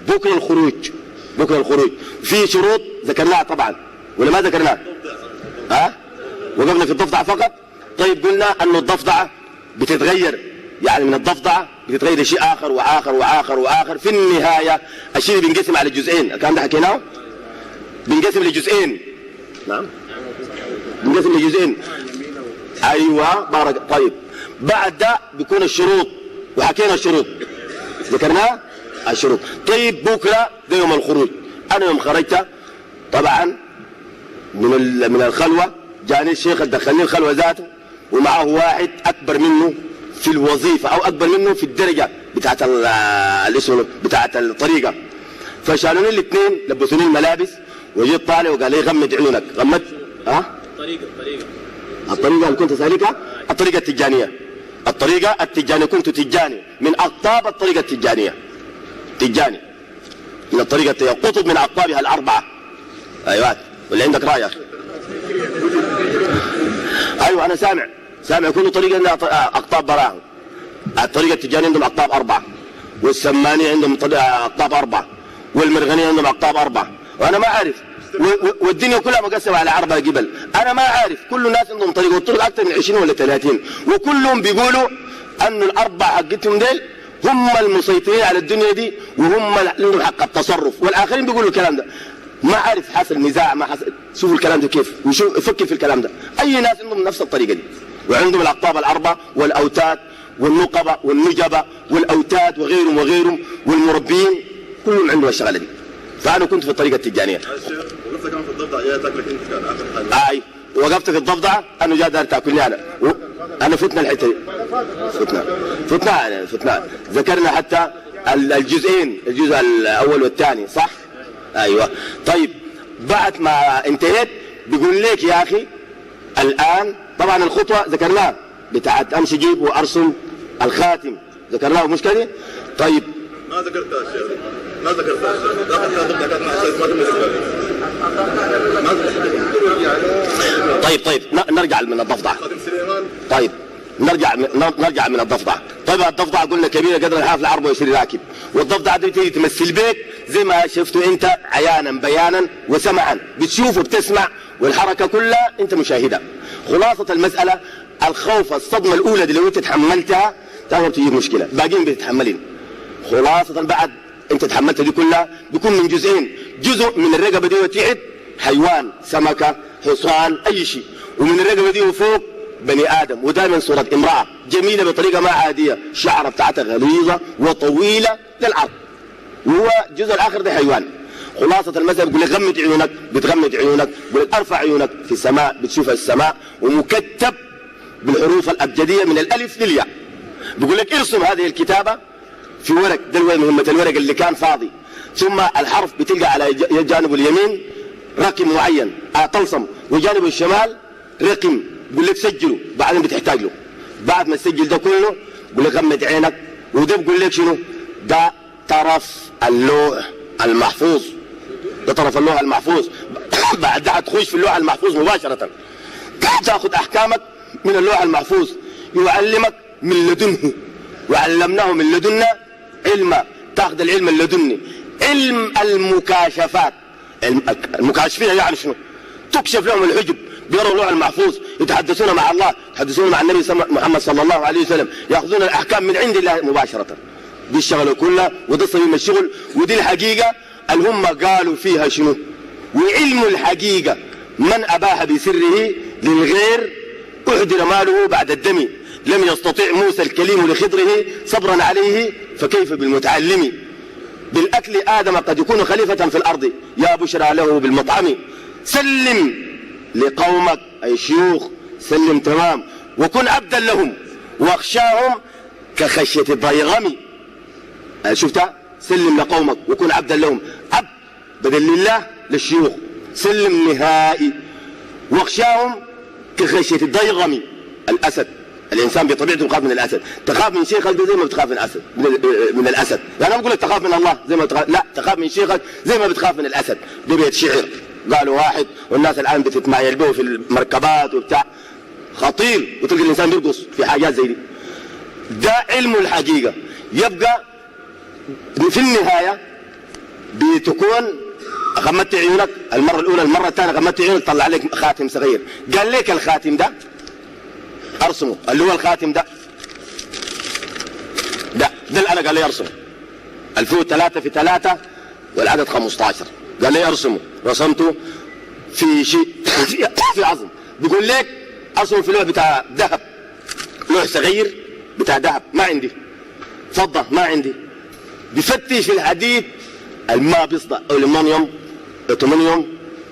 بكرة الخروج. بكرة الخروج في شروط ذكرناها طبعا ولا ما ذكرناها؟ وقفنا في الضفدعة فقط. طيب قلنا أنه الضفدعة بتتغير، يعني من الضفدعة بتتغير شيء آخر وآخر وآخر وآخر، في النهاية الشيء بينقسم على جزئين. الكلام ده حكيناه، بينقسم لجزئين. نعم بينقسم لجزئين. أيوة بارك. طيب بعد ده بيكون الشروط، وحكينا الشروط ذكرناها الشروط. طيب بكرة ده يوم الخروج. أنا يوم خرجت طبعا من الخلوة، جاني الشيخ دخلني الخلوة ذاته ومعه واحد أكبر منه في الوظيفة أو أكبر منه في الدرجة بتاعت الاسم بتاعت الطريقة، فشالوني الاثنين لبسوني الملابس، وجيت طالع وقال لي غمد عيونك. غمد الطريقة اللي كنت سالكها الطريقة التجانية. الطريقة التجانية كنت تجاني من أقطاب الطريقة التجانية، تجاني من الطريقة قطب من أقطابها الأربعة. أيوات، واللي عندك رأي يا أخي؟ ايوه انا سامع كل طريقه عندها اقطاب براهم. الطريقه التجاريه عندهم اقطاب 4، والسمانيه عندهم اقطاب 4، والمرغنيه عندهم اقطاب 4، وانا ما اعرف. والدنيا كلها مقسمه على 4 جبل، انا ما عارف. كل الناس عندهم طريقه، والطرق اكثر من 20 ولا 30، وكلهم بيقولوا انه ال4 حقتهم ديل هم المسيطرين على الدنيا دي، وهم لهم حق التصرف، والاخرين بيقولوا الكلام ده. ما عارف حصل نزاع، ما حصل. شوفوا الكلام ده كيف، وشوف فكر في الكلام ده. اي ناس عندهم نفس الطريقه دي، وعندهم الاقطاب ال4 والاوتاد والنقبه والنجبه والاوتاد وغيرهم والمربين، كلهم عندهم الشغله دي. فانا كنت في الطريقه التجانيه. وقفت كمان في الضفدع، جاي تاكلك انت كان اخر حاجه. اي وقفت في الضفدعه، انا جاي داير تاكلني انا فتنا الحته دي، فتنا ذكرنا حتى الجزئين، الجزء الاول والثاني، صح؟ ايوه. طيب بعد ما انتهيت بيقول لك يا اخي الان طبعا الخطوه ذكرناها بتاعت امشي جيب وارسم الخاتم، ذكرناها مش كده؟ طيب ما ذكرتها الشيخ، ما ذكرتها الشيخ، دخلت الضفدع كانت مع الشيخ ما بالنسبه لي. طيب نرجع من الضفدع. خاتم سليمان. طيب نرجع من الضفدع. طيب الضفدع قلنا كبيره قدر الحافل 24 راكب، والضفدع دي تيجي تمثل بيك زي ما شفته انت عيانا بيانا وسمعا، بتشوف وبتسمع والحركه كلها انت مشاهدها. خلاصه المساله الخوف، الصدمه الاولى دي لو انت تحملتها تقدر تجيب مشكله، باقيين بتتحملين. خلاصه بعد انت تحملتها دي كلها بيكون من جزئين، جزء من الرقبه دي وتحت حيوان، سمكه، حصان، اي شيء، ومن الرقبه دي وفوق بني ادم، ودائما صوره امراه جميله بطريقه ما عاديه، شعرها بتاعتها غليظه وطويله للعرض، وهو الجزء الاخر ده حيوان. خلاصه المسألة بيقول لك غمض عيونك، بتغمض عيونك، بيقول لك ارفع عيونك في السماء، بتشوف السماء ومكتب بالحروف الابجديه من الالف للياء. بيقول لك ارسم هذه الكتابه في ورق، ده مهمه الورق اللي كان فاضي، ثم الحرف بتلقى على جانب اليمين رقم معين طلسم، وجانب الشمال رقم، بيقول لك سجله بعدين بتحتاج له. بعد ما تسجل ده كله بيقول لك غمض عينك، وده بيقول لك شنو؟ ده طرف اللوح المحفوظ، ده طرف اللوح المحفوظ. بعدها تخش في اللوح المحفوظ مباشره، تاخذ احكامك من اللوح المحفوظ، يعلمك من لدنه، وعلمناه من لدنا علما، تاخذ العلم اللدني، علم المكاشفات. المكاشفين يعني شنو؟ تكشف لهم الحجب، بيروا اللوح المحفوظ، يتحدثون مع الله، يتحدثون مع النبي محمد صلى الله عليه وسلم، ياخذون الاحكام من عند الله مباشره. دي الشغله كلها، وده صميم الشغل، ودي الحقيقه اللي هم قالوا فيها شنو؟ وعلم الحقيقه من اباح بسره للغير احضر ماله بعد الدم، لم يستطع موسى الكليم لخضره صبرا عليه فكيف بالمتعلم، بالاكل ادم قد يكون خليفه في الارض، يا بشرى له بالمطعم، سلم لقومك اي شيوخ، سلم تمام، وكن عبدا لهم واخشاهم كخشيه الضيغم. شفتها؟ سلم لقومك وكن عبدا لهم، عبد بدل لله للشيوخ، سلم نهائي، واخشاهم كخشيه الضيغم. الاسد، الانسان بطبيعته يخاف من الاسد، تخاف من شيخك زي ما بتخاف من الاسد، من الاسد. يعني انا بقول لك تخاف من الله زي ما بتخاف، لا، تخاف من شيخك زي ما بتخاف من الاسد. ده بيت شعر قالوا واحد، والناس الان بتتمايل به في المركبات وبتاع، خطير، وتلقى الانسان بيرقص في حاجات زي دي. ده علم الحقيقه. يبقى في النهايه بتكون غمضت عيونك المره الاولى، المره الثانيه غمضت عيونك طلع عليك خاتم صغير، قال لك الخاتم ده ارسمه، اللي هو الخاتم ده اللي انا قال لي ارسمه، الفوت 3 في 3 والعدد 15، قال لي ارسمه، رسمته في شيء في عظم. بيقول لك ارسمه في لوح بتاع ذهب، لوح صغير بتاع ذهب، ما عندي فضه، ما عندي. بفتش في الحديد الماء بيصدع، الومنيوم، اوتومنيوم،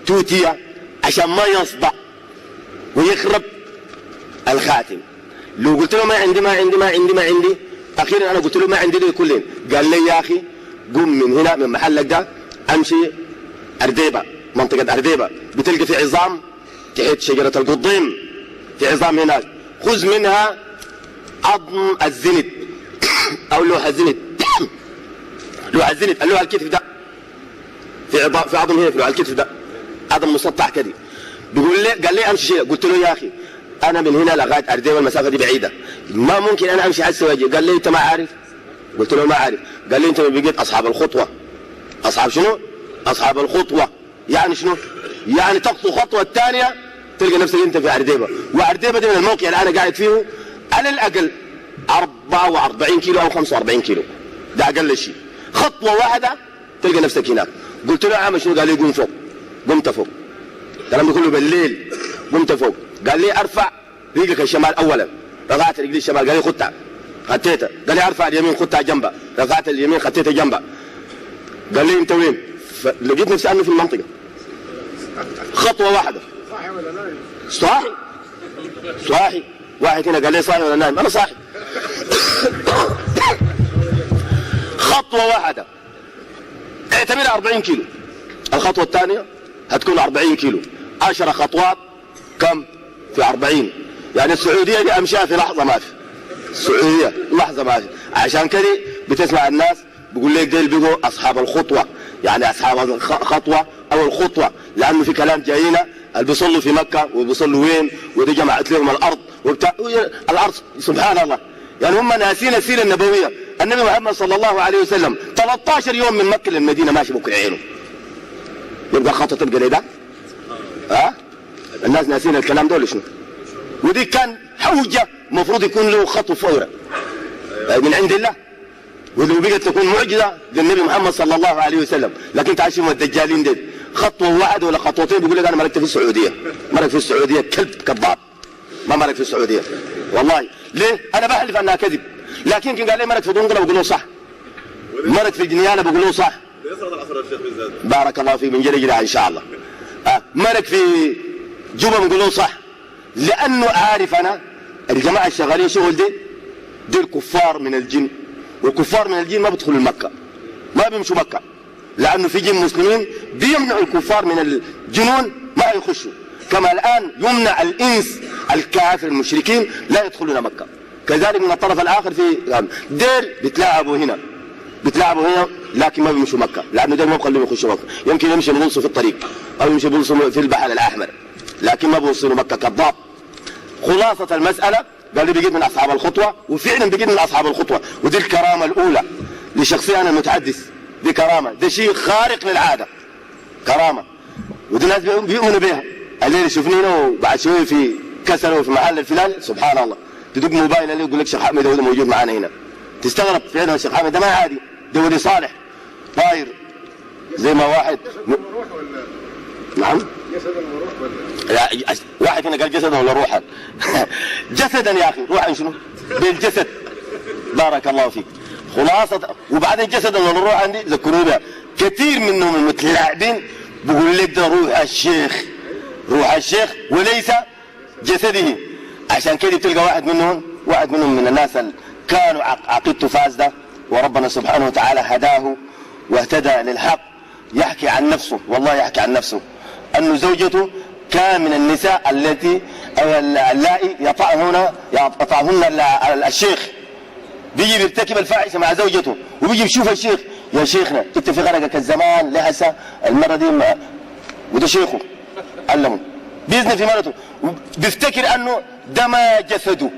توتيا، عشان ما يصدع ويخرب الخاتم. لو قلت له ما عندي اخيرا انا قلت له ما عندي، ليه كلين؟ قال لي يا اخي قم من هنا من محلك ده، امشي ارديبه، منطقه ارديبه بتلقى في عظام تحت شجره القضيم، في عظام هناك، خذ منها عظم الزند او لوح الزند لوح الزند، اللوح الكتف ده في عظم هنا، في لوح الكتف ده عظم مسطح كده. بيقول لي قال لي امشي شيء. قلت له يا اخي انا من هنا لغايه ارديبه المسافه دي بعيده ما ممكن انا امشي حتى واجي. قال لي انت ما عارف؟ قلت له ما عارف. قال لي انت بقيت اصحاب الخطوه. اصحاب شنو؟ اصحاب الخطوه. يعني شنو؟ يعني تخطو خطوه الثانيه تلقى نفسك انت في ارديبه. وارديبه دي من الموقع اللي انا قاعد فيه على الاقل 44 كيلو او 45 كيلو، ده اقل شيء. خطوه واحده تلقى نفسك هناك. قلت له يا عم شنو؟ قال لي قوم فوق. قمت فوق. الكلام ده كله بالليل. قمت فوق. قال لي ارفع رجلك الشمال اولا. رفعت رجلي الشمال. قال لي خدتها. خدتها. قال لي ارفع اليمين خدتها جنبها. رفعت اليمين خدتها جنبها. قال لي انت وين؟ لقيت نفسي انه في المنطقه. خطوه واحده. صاحي ولا نايم؟ صاحي. صاحي. واحد هنا قال لي صاحي ولا نايم؟ انا صاحي. خطوه واحده اعتبرها 40 كيلو. الخطوه الثانيه هتكون 40 كيلو. 10 خطوات كم؟ في 40. يعني السعوديه دي امشيها في لحظه ما في. السعوديه لحظه ما في. عشان كده بتسمع الناس بيقول لك ديل بيقوا اصحاب الخطوه، يعني اصحاب الخطوه او الخطوه، لانه في كلام جاينا اللي بيصلوا في مكه وبيصلوا وين ودي جمعت لهم الارض وبتاع الارض. سبحان الله، يعني هم ناسين السيره النبويه. النبي محمد صلى الله عليه وسلم 13 يوم من مكه للمدينه ماشي بكره عينه. يبقى خطوه تبقى ليه ده؟ الناس ناسين الكلام ده ولا شنو؟ ودي كان حوجه المفروض يكون له خطوه فورا من عند الله، ولو بقت تكون معجزه للنبي محمد صلى الله عليه وسلم. لكن تعال شوف الدجالين دي خطوه واحده ولا خطوتين بيقول لك انا مركت في السعوديه. مرك في السعوديه كلب كذاب. ما مرك في السعوديه والله. ليه؟ انا بحلف انها كذب. لكن يمكن قال لي مرك في دنقله بقول له صح. مرك في جنيانه بقول له صح. بارك الله فيك من جري ان شاء الله. مرك في جوبا بقول له صح. لانه عارف انا الجماعه الشغالين شغل دي الكفار من الجن، والكفار من الجن ما بيدخلوا مكه، ما بيمشوا مكه، لانه في جن مسلمين بيمنعوا الكفار من الجنون ما يخشوا. كما الان يمنع الانس الكافر المشركين لا يدخلون مكه. كذلك من الطرف الاخر في ديل بيتلاعبوا هنا لكن ما بيمشوا مكه، لانه ديل ما بيخليهم يخشوا مكه. يمكن يمشي بيبصوا في الطريق او يمشي بيبصوا في البحر الاحمر، لكن ما بيوصلوا مكه. كذاب. خلاصه المساله قال لي بيجيب من اصحاب الخطوه، وفعلا بيجيب من اصحاب الخطوه. ودي الكرامه الاولى لشخصيه انا المتحدث. دي كرامه، ده شيء خارق للعاده، كرامه. ودي ناس بيؤمنوا بها. الليله شفنينا وبعد شويه في كسره في محل الفلاني. سبحان الله، تدق موبايل اللي يقول لك شيخ حامد ده موجود معانا هنا. تستغرب فعلا الشيخ حامد ده ما عادي، ده ولي صالح طاير زي ما واحد نعم جسدا وروح ولا لا واحد هنا قال جسدا ولا روحا؟ جسدا يا اخي، روحا شنو؟ بالجسد. بارك الله فيك. خلاصة وبعدين جسدا ولا روحا دي ذكروا بها كثير منهم المتلاعبين بيقول لك ده روح الشيخ، روح الشيخ وليس جسده. عشان كده بتلقى واحد منهم من الناس اللي كانوا عقيدته فاسده وربنا سبحانه وتعالى هداه واهتدى للحق، يحكي عن نفسه، والله يحكي عن نفسه أن زوجته كان من النساء اللائي يطعهن الشيخ. بيجي بيرتكب الفاحشة مع زوجته وبيجي بيشوف الشيخ، يا شيخنا انت في غرقك الزمان لهسه المرة دي وده شيخه علمه بيزن في مرته، بيفتكر انه ده ما جسده،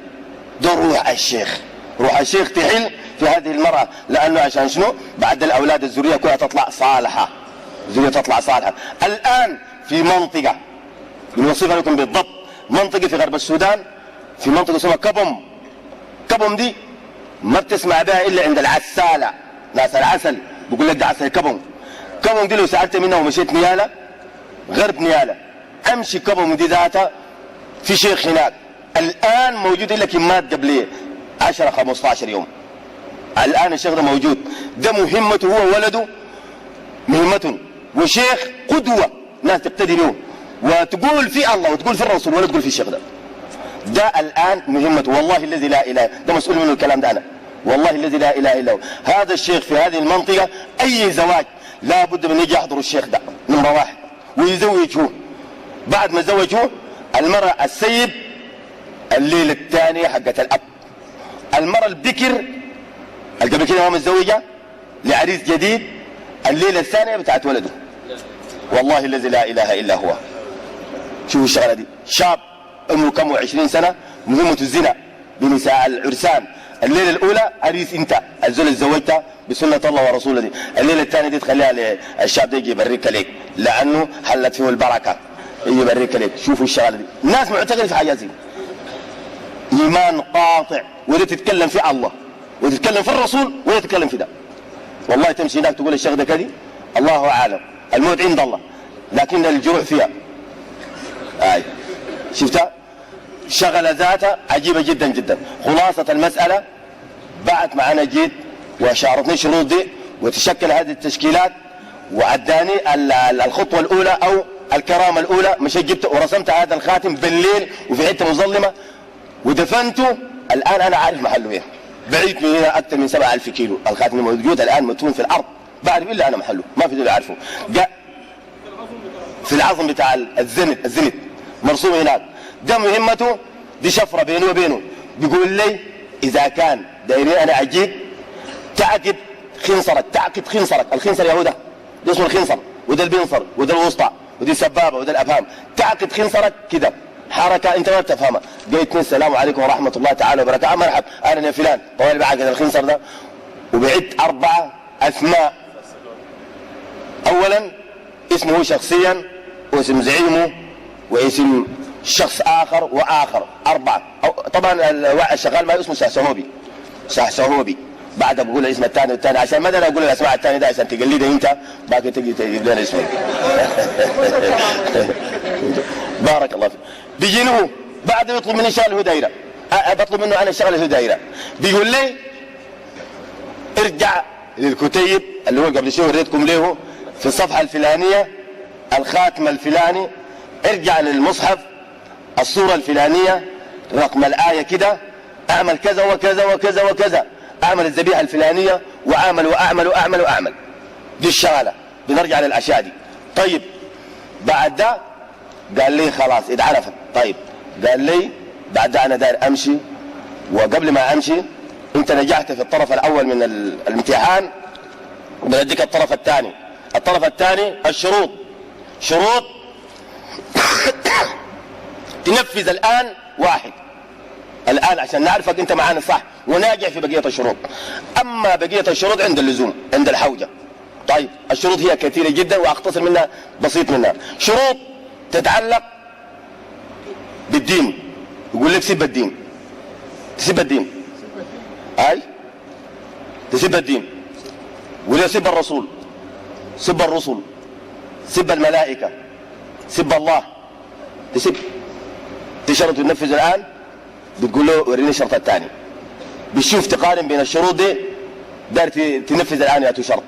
ده روح الشيخ. روح الشيخ تحل في هذه المرأة، لأنه عشان شنو؟ بعد الأولاد الذرية كلها تطلع صالحة، الذرية تطلع صالحة. الآن في منطقة بنوصفها لكم بالضبط، منطقة في غرب السودان، في منطقة اسمها كبم دي ما بتسمع بها إلا عند العسالة، ناس العسل بيقول لك ده عسل كبم دي. لو سألت منها ومشيت نيالة غرب نيالة أمشي كبم دي ذاتها في شيخ هناك الآن موجود إلا كمات قبليه 10-15 يوم. الآن الشيخ ده موجود، ده مهمته هو ولده مهمته، وشيخ قدوة ناس تقتدي له وتقول في الله وتقول في الرسول ولا تقول في الشيخ ده الآن مهمته. والله الذي لا إله، ده مسؤول منه الكلام ده أنا، والله الذي لا إله إلا هو. هذا الشيخ في هذه المنطقة أي زواج لا بد من يجي يحضر الشيخ ده نمرة واحد ويزوجه. بعد ما زوجه المرأة السيب الليلة الثانية حقت الأب، المرأة البكر اللي قبل كده هو متزوجة لعريس جديد الليلة الثانية بتاعت ولده. والله الذي لا إله إلا هو. شوفوا الشغله دي، شاب عمره كم 20 سنه مهمه الزنا بنساء العرسان. الليله الاولى عريس انت الزول اللي زوجتها بسنه الله ورسوله دي، الليله الثانيه دي تخليها للشاب ده يجي يبرك لك لانه حلت فيه البركه، يجي يبرك لك. شوفوا الشغله دي، الناس معتقده في حاجات زي ايمان قاطع، وده تتكلم في الله وتتكلم في الرسول وده تتكلم في ده. والله تمشي هناك تقول الشيخ ده كذي، الله اعلم، الموت عند الله، لكن الجروح فيها. شفتها شغله ذاتها عجيبه جدا جدا. خلاصه المساله بعد ما انا جيت وشعرتني الشروط دي وتشكل هذه التشكيلات وعداني الخطوه الاولى او الكرامه الاولى، مشيت جبت ورسمت هذا الخاتم بالليل وفي حته مظلمه ودفنته. الان انا عارف محله وين، بعيد من هنا اكثر من 7000 كيلو. الخاتم موجود الان مدفون في الارض، بعرف الا انا محله، ما في دول يعرفه. في العظم بتاع الزند مرسوم هناك. ده مهمته دي شفره بينه وبينه. بيقول لي اذا كان دايرين انا اجيب تعقد خنصرك، تعقد خنصرك. الخنصر يا هو ده اسمه الخنصر، وده البنصر، وده الوسطى، ودي السبابه، وده الابهام. تعقد خنصرك كده حركه انت ما بتفهمها. جيتني السلام عليكم ورحمه الله تعالى وبركاته، مرحب انا يا فلان، طوالي بعقد الخنصر ده وبعدت 4 اسماء. اولا اسمه شخصيا واسم زعيمه واسم شخص اخر واخر 4. طبعا الشغال ما اسمه شهسهوبي. بعد بقول الاسم الثاني والثاني عشان ما انا اقول الاسماء الثانيه ده عشان تقلدها انت باقي تجي تجيب لنا اسمه. بارك الله فيك. بيجي له بعد يطلب مني شغله دايره، بطلب منه انا شغله دايره، بيقول لي ارجع للكتيب اللي هو قبل شوي وريتكم له في الصفحه الفلانيه الخاتم الفلاني، ارجع للمصحف الصوره الفلانيه رقم الايه كده، اعمل كذا وكذا وكذا وكذا، اعمل الذبيحه الفلانيه واعمل واعمل واعمل واعمل. دي الشغله، بنرجع للاشياء دي. طيب بعد ده قال لي خلاص اتعرفت. طيب قال لي بعد ده انا داير امشي، وقبل ما امشي انت نجحت في الطرف الاول من الامتحان، بديك الطرف الثاني. الطرف الثاني الشروط، شروط تنفذ الان واحد الان عشان نعرفك انت معانا صح وناجح في بقيه الشروط. اما بقيه الشروط عند اللزوم عند الحوجه. طيب الشروط هي كثيره جدا واختصر منها بسيط منها. شروط تتعلق بالدين، يقول لك سب الدين، تسب الدين، تسب الدين، ولا سب الرسول، سب الرسل، سب الملائكه، سب الله، تسب. تشرط تنفذ الان، بتقول له وريني الشرط الثاني، بتشوف تقارن بين الشروط دي داير تنفذ الان يا شرط.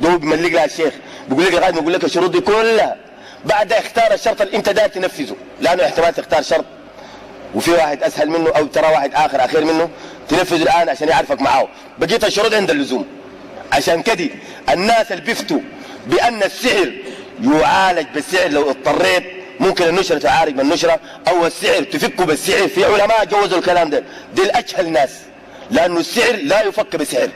ده بيملك لها الشيخ، بيقول لك لغايه ما يقول لك الشروط دي كلها، بعد اختار الشرط اللي انت داير تنفذه، لانه احتمال تختار شرط وفي واحد اسهل منه او ترى واحد اخر اخير منه، تنفذه الان عشان يعرفك معاه. بقيه الشروط عند اللزوم. عشان كده الناس اللي بيفتوا بان السحر يعالج بالسحر لو اضطريت، ممكن النشرة تعالج بالنشرة او السحر تفكه بالسحر، في علماء جوزوا الكلام ده. دي الأجهل ناس، لانه السحر لا يفك بالسحر.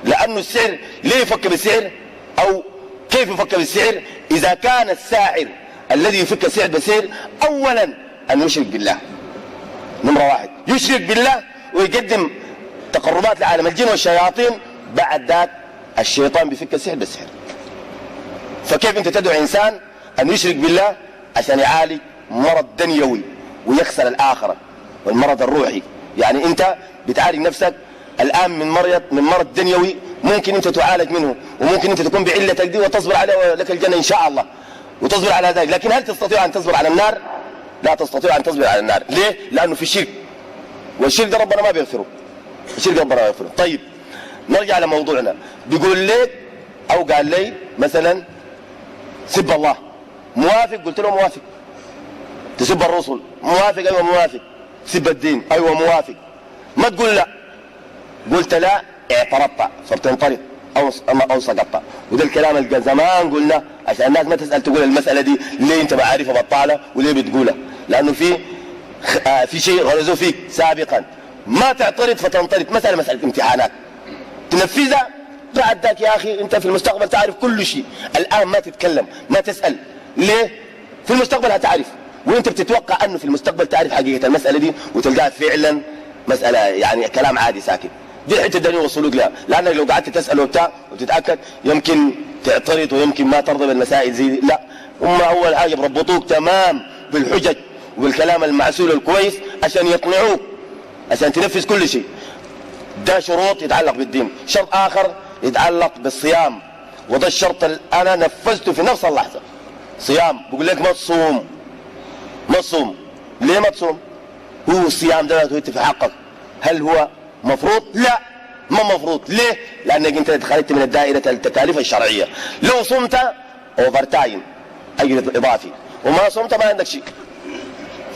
لانه السحر ليه يفك بالسحر او كيف يفك بالسحر؟ اذا كان الساحر الذي يفك السحر بالسحر اولا ان يشرك بالله، نمرة 1 يشرك بالله ويقدم تقربات لعالم الجن والشياطين، بعد ذاك الشيطان بيفك السحر بالسحر. فكيف انت تدعو انسان ان يشرك بالله عشان يعالج مرض دنيوي ويخسر الاخره والمرض الروحي؟ يعني انت بتعالج نفسك الان من مرض دنيوي ممكن انت تعالج منه، وممكن انت تكون بعلتك دي وتصبر عليه ولك الجنه ان شاء الله وتصبر على ذلك. لكن هل تستطيع ان تصبر على النار؟ لا تستطيع ان تصبر على النار. ليه؟ لانه في شرك، والشرك ده ربنا ما بيغفره، الشرك ربنا ما بيغفره. طيب نرجع لموضوعنا. بيقول لك او قال لي مثلا سب الله، موافق؟ قلت له موافق. تسب الرسل، موافق؟ ايوه موافق. تسب الدين، ايوه موافق. ما تقول لا. قلت لا، اعترضت، صرت انطرد او سقطت. وده الكلام اللي زمان قلنا عشان الناس ما تسال تقول المساله دي ليه انت ما عارفها بطاله وليه بتقولها، لانه في شيء غرزوه فيك سابقا. ما تعترض فتنطرد. مساله امتحانات تنفذها، بعد ذاك يا اخي انت في المستقبل تعرف كل شيء. الان ما تتكلم، ما تسال. ليه؟ في المستقبل هتعرف، وانت بتتوقع انه في المستقبل تعرف حقيقه المساله دي وتلقاها فعلا مساله يعني كلام عادي ساكت. دي الحته اللي يوصلوك لها، لانك لو قعدت تسال وبتاع وتتاكد يمكن تعترض ويمكن ما ترضى بالمسائل زي دي. لا، هم اول حاجه بربطوك تمام بالحجج وبالكلام المعسول الكويس عشان يقنعوك عشان تنفذ كل شيء. ده شروط يتعلق بالدين. شرط اخر يتعلق بالصيام، وده الشرط اللي انا نفذته في نفس اللحظه. صيام بقول لك ما تصوم، ما تصوم. ليه ما تصوم؟ هو الصيام ده انت في حقك هل هو مفروض؟ لا، ما مفروض. ليه؟ لانك انت دخلت من دائره التكاليف الشرعيه. لو صمت اوفر تايم اجر اضافي، وما صمت ما عندك شيء،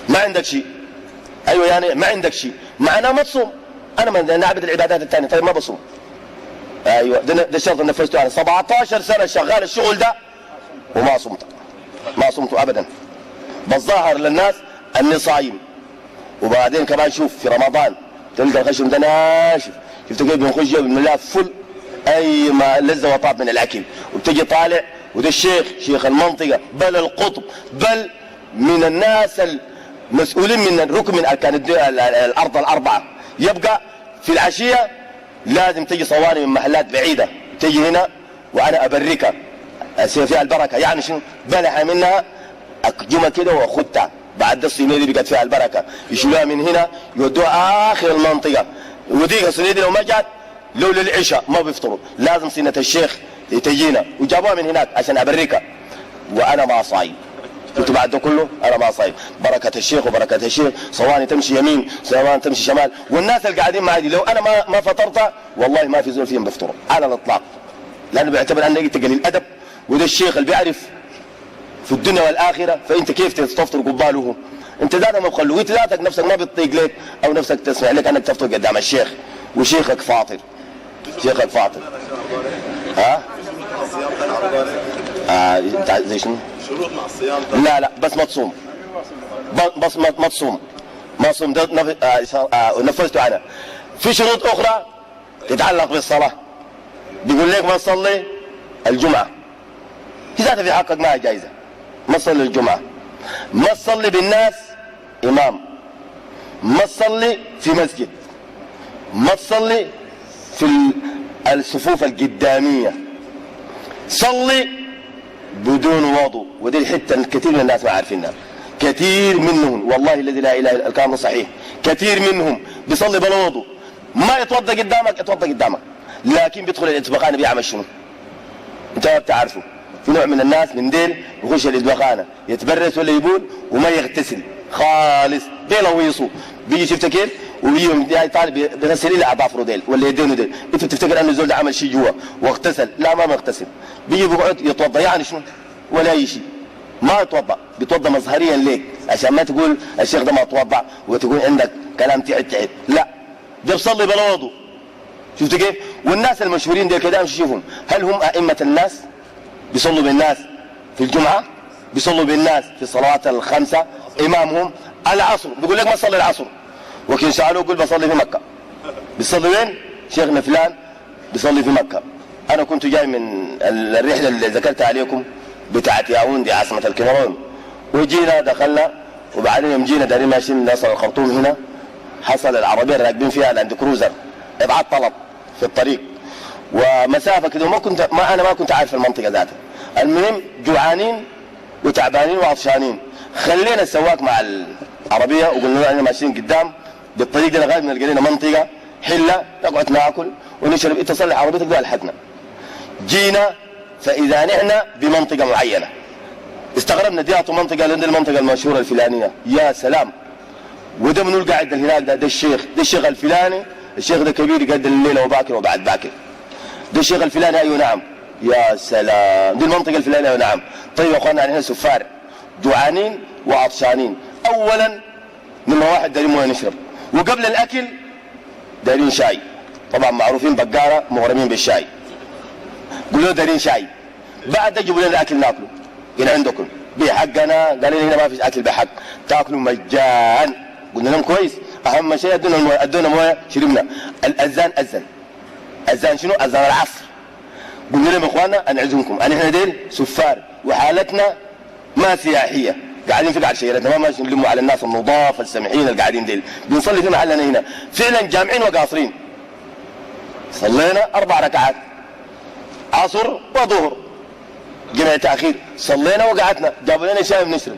ما عندك شيء. ايوه يعني ما عندك شيء معناه ما تصوم. انا نعبد العبادات الثانيه، طيب ما بصوم. ايوه ده الشرط اللي نفذته انا 17 سنه شغال الشغل ده وما صمت، ما صمت ابدا. بظاهر للناس اني صايم. وبعدين كمان شوف في رمضان تلقى الخشم ده ناشف، شفت كيف بنخش جوا بسم الله فل اي ما لذة وطاب من الاكل، وبتجي طالع وده الشيخ شيخ المنطقه بل القطب بل من الناس المسؤولين من ركن من اركان الارض الاربعه. يبقى في العشيه لازم تجي صواني من محلات بعيده تجي هنا وانا ابركها فيها البركه. يعني شنو؟ بلح منها اكجمها كده واخدها بعد الصينيه دي بقت فيها البركه، يشيلوها من هنا يودوها اخر المنطقه. وديك الصينيه دي لو ما جات لو للعشاء ما بيفطروا، لازم صينيه الشيخ تجينا وجابوها من هناك عشان ابركها وانا ما صايم. قلت بعد ده كله انا ما صايم. بركه الشيخ وبركه الشيخ، صواني تمشي يمين صواني تمشي شمال. والناس اللي قاعدين معي دي لو انا ما فطرت والله ما في زول فيهم بيفطروا على الاطلاق، لانه بيعتبر انك انت قليل ادب. وده الشيخ اللي بيعرف في الدنيا والاخره، فانت كيف تفطر قباله؟ انت ذاتك ما بخلوه، انت ذاتك نفسك ما بتطيق لك او نفسك تسمع لك انك تفطر قدام الشيخ وشيخك فاطر. شيخك فاطر. ها؟ زي شنو؟ شروط مع الصيام. لا بس ما تصوم، بس ما تصوم، ما تصوم. ده نفذته انا. في شروط اخرى تتعلق بالصلاه. بيقول لك ما تصلي الجمعه، اذا في حقك ما هي جايزه. ما تصلي الجمعه، ما تصلي بالناس امام، ما تصلي في مسجد، ما تصلي في الصفوف القداميه، صلي بدون وضوء. ودي الحته الكثير من الناس ما عارفينها، كثير منهم والله الذي لا اله الا الكلام صحيح، كثير منهم بيصلي بلا وضوء، ما يتوضا قدامك يتوضا قدامك، لكن بيدخل الاتباخانه بيعمل شنو؟ انت ما بتعرفه. في نوع من الناس من ديل يخش الاتباخانه يتبرس ولا يبول وما يغتسل خالص، بيلويصوا. بيجي شفت كيف؟ وبيجي طالب بيغسل لي اضافره ديل ولا يدينه ديل. انت بتفتكر انه الزول ده عمل شيء جوا واغتسل؟ لا ما بيغتسل. بيجي بيقعد يتوضا يعني شنو؟ ولا اي شيء، ما يتوضا. بيتوضا مظهريا ليك عشان ما تقول الشيخ ده ما توضا وتقول عندك كلام تعب. لا، ده بيصلي بلا وضوء. شفت كيف؟ والناس المشهورين ديل كده شوفهم، هل هم ائمه الناس؟ بيصلوا بالناس في الجمعه، بيصلوا بالناس في الصلوات الخمسه، امامهم العصر. بيقول لك ما صلي العصر، وكن سالوه يقول بصلي في مكه. بيصلي وين؟ شيخنا فلان بيصلي في مكه. انا كنت جاي من الرحله اللي ذكرتها عليكم بتاعت ياوندي عاصمه الكاميرون، وجينا دخلنا وبعدين يوم جينا دارين ماشيين نصل الخرطوم هنا، حصل العربيه اللي راكبين فيها الاند كروزر ابعاد طلب في الطريق ومسافه كده، انا ما كنت عارف المنطقه ذاتها. المهم جوعانين وتعبانين وعطشانين، خلينا السواق مع العربيه وقلنا له احنا ماشيين قدام بالطريق ده لغايه ما نلقى لنا منطقه حله نقعد ناكل ونشرب. اتصل عربيتك ده الحقنا. جينا فاذا نحن بمنطقه معينه، استغربنا دي اعطوا منطقه لان المنطقه المشهوره الفلانيه. يا سلام، وده منو القاعد هناك؟ ده الشيخ الفلاني. الشيخ ده كبير يقدر الليله وباكر وبعد باكر. ده الشيخ الفلاني. ايوه نعم. يا سلام، دي المنطقه الفلانيه. ايوه نعم. طيب يا اخوانا احنا سفار جوعانين وعطشانين. اولا نمره واحد دارين مويه نشرب، وقبل الاكل دارين شاي. طبعا معروفين بقاره مغرمين بالشاي. قولوا دارين شاي. بعد جيبوا لنا الاكل ناكله. قلنا عندكم بحقنا. قال لنا هنا ما فيش اكل بحق، تاكلوا مجان. قلنا لهم كويس، اهم شيء ادونا مويه شربنا. الاذان اذان شنو؟ اذان العصر. قلنا لهم يا اخوانا انا اعزمكم، احنا ديل سفار وحالتنا ما سياحيه، قاعدين في قاعد شيرتنا، ما ماشي نلموا على الناس النضاف السمحين القاعدين ديل، بنصلي في محلنا هنا فعلا جامعين وقاصرين. صلينا 4 ركعات عصر وظهر، جمع تاخير، صلينا وقعدنا، جابوا لنا شاي بنشرب.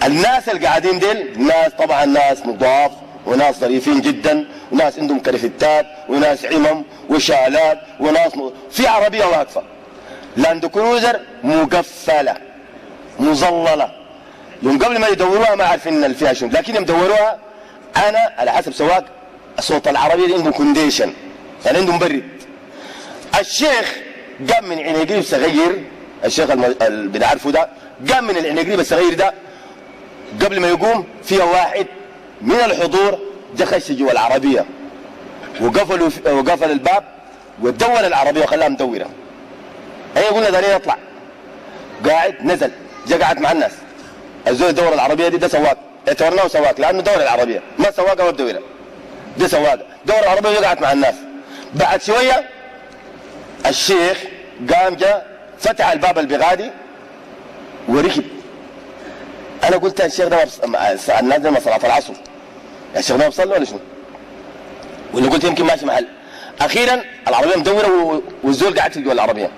الناس اللي قاعدين ديل ناس طبعا ناس نضاف وناس ظريفين جدا، وناس عندهم كرفتات وناس عمم وشالات وناس في عربيه واقفه لاند كروزر مقفله مظلله، يوم قبل ما يدوروها ما عارفين ان فيها شنو، لكن يوم دوروها انا على حسب سواق صوت العربيه دي عندهم كونديشن، يعني عندهم مبرد. الشيخ قام من عنقريب صغير، الشيخ اللي بنعرفه ده قام من العنقريب الصغير ده، قبل ما يقوم فيها واحد من الحضور دخل جوا العربيه وقفل الباب ودور العربيه وخلاها مدوره. اي قلنا دارين يطلع، قاعد نزل جا قاعد مع الناس. الزول دور العربيه دي ده سواق، اعتبرناه سواق لانه دور العربيه ما سواقه ولا مدوره، ده سواق دور العربيه وقعد مع الناس. بعد شويه الشيخ قام جا فتح الباب البغادي وركب. انا قلت الشيخ ده الناس ده صلاه العصر، الشيخ ده بصلي ولا شنو؟ ولا قلت يمكن ماشي محل. اخيرا العربيه مدوره والزول قاعد في جوا العربيه.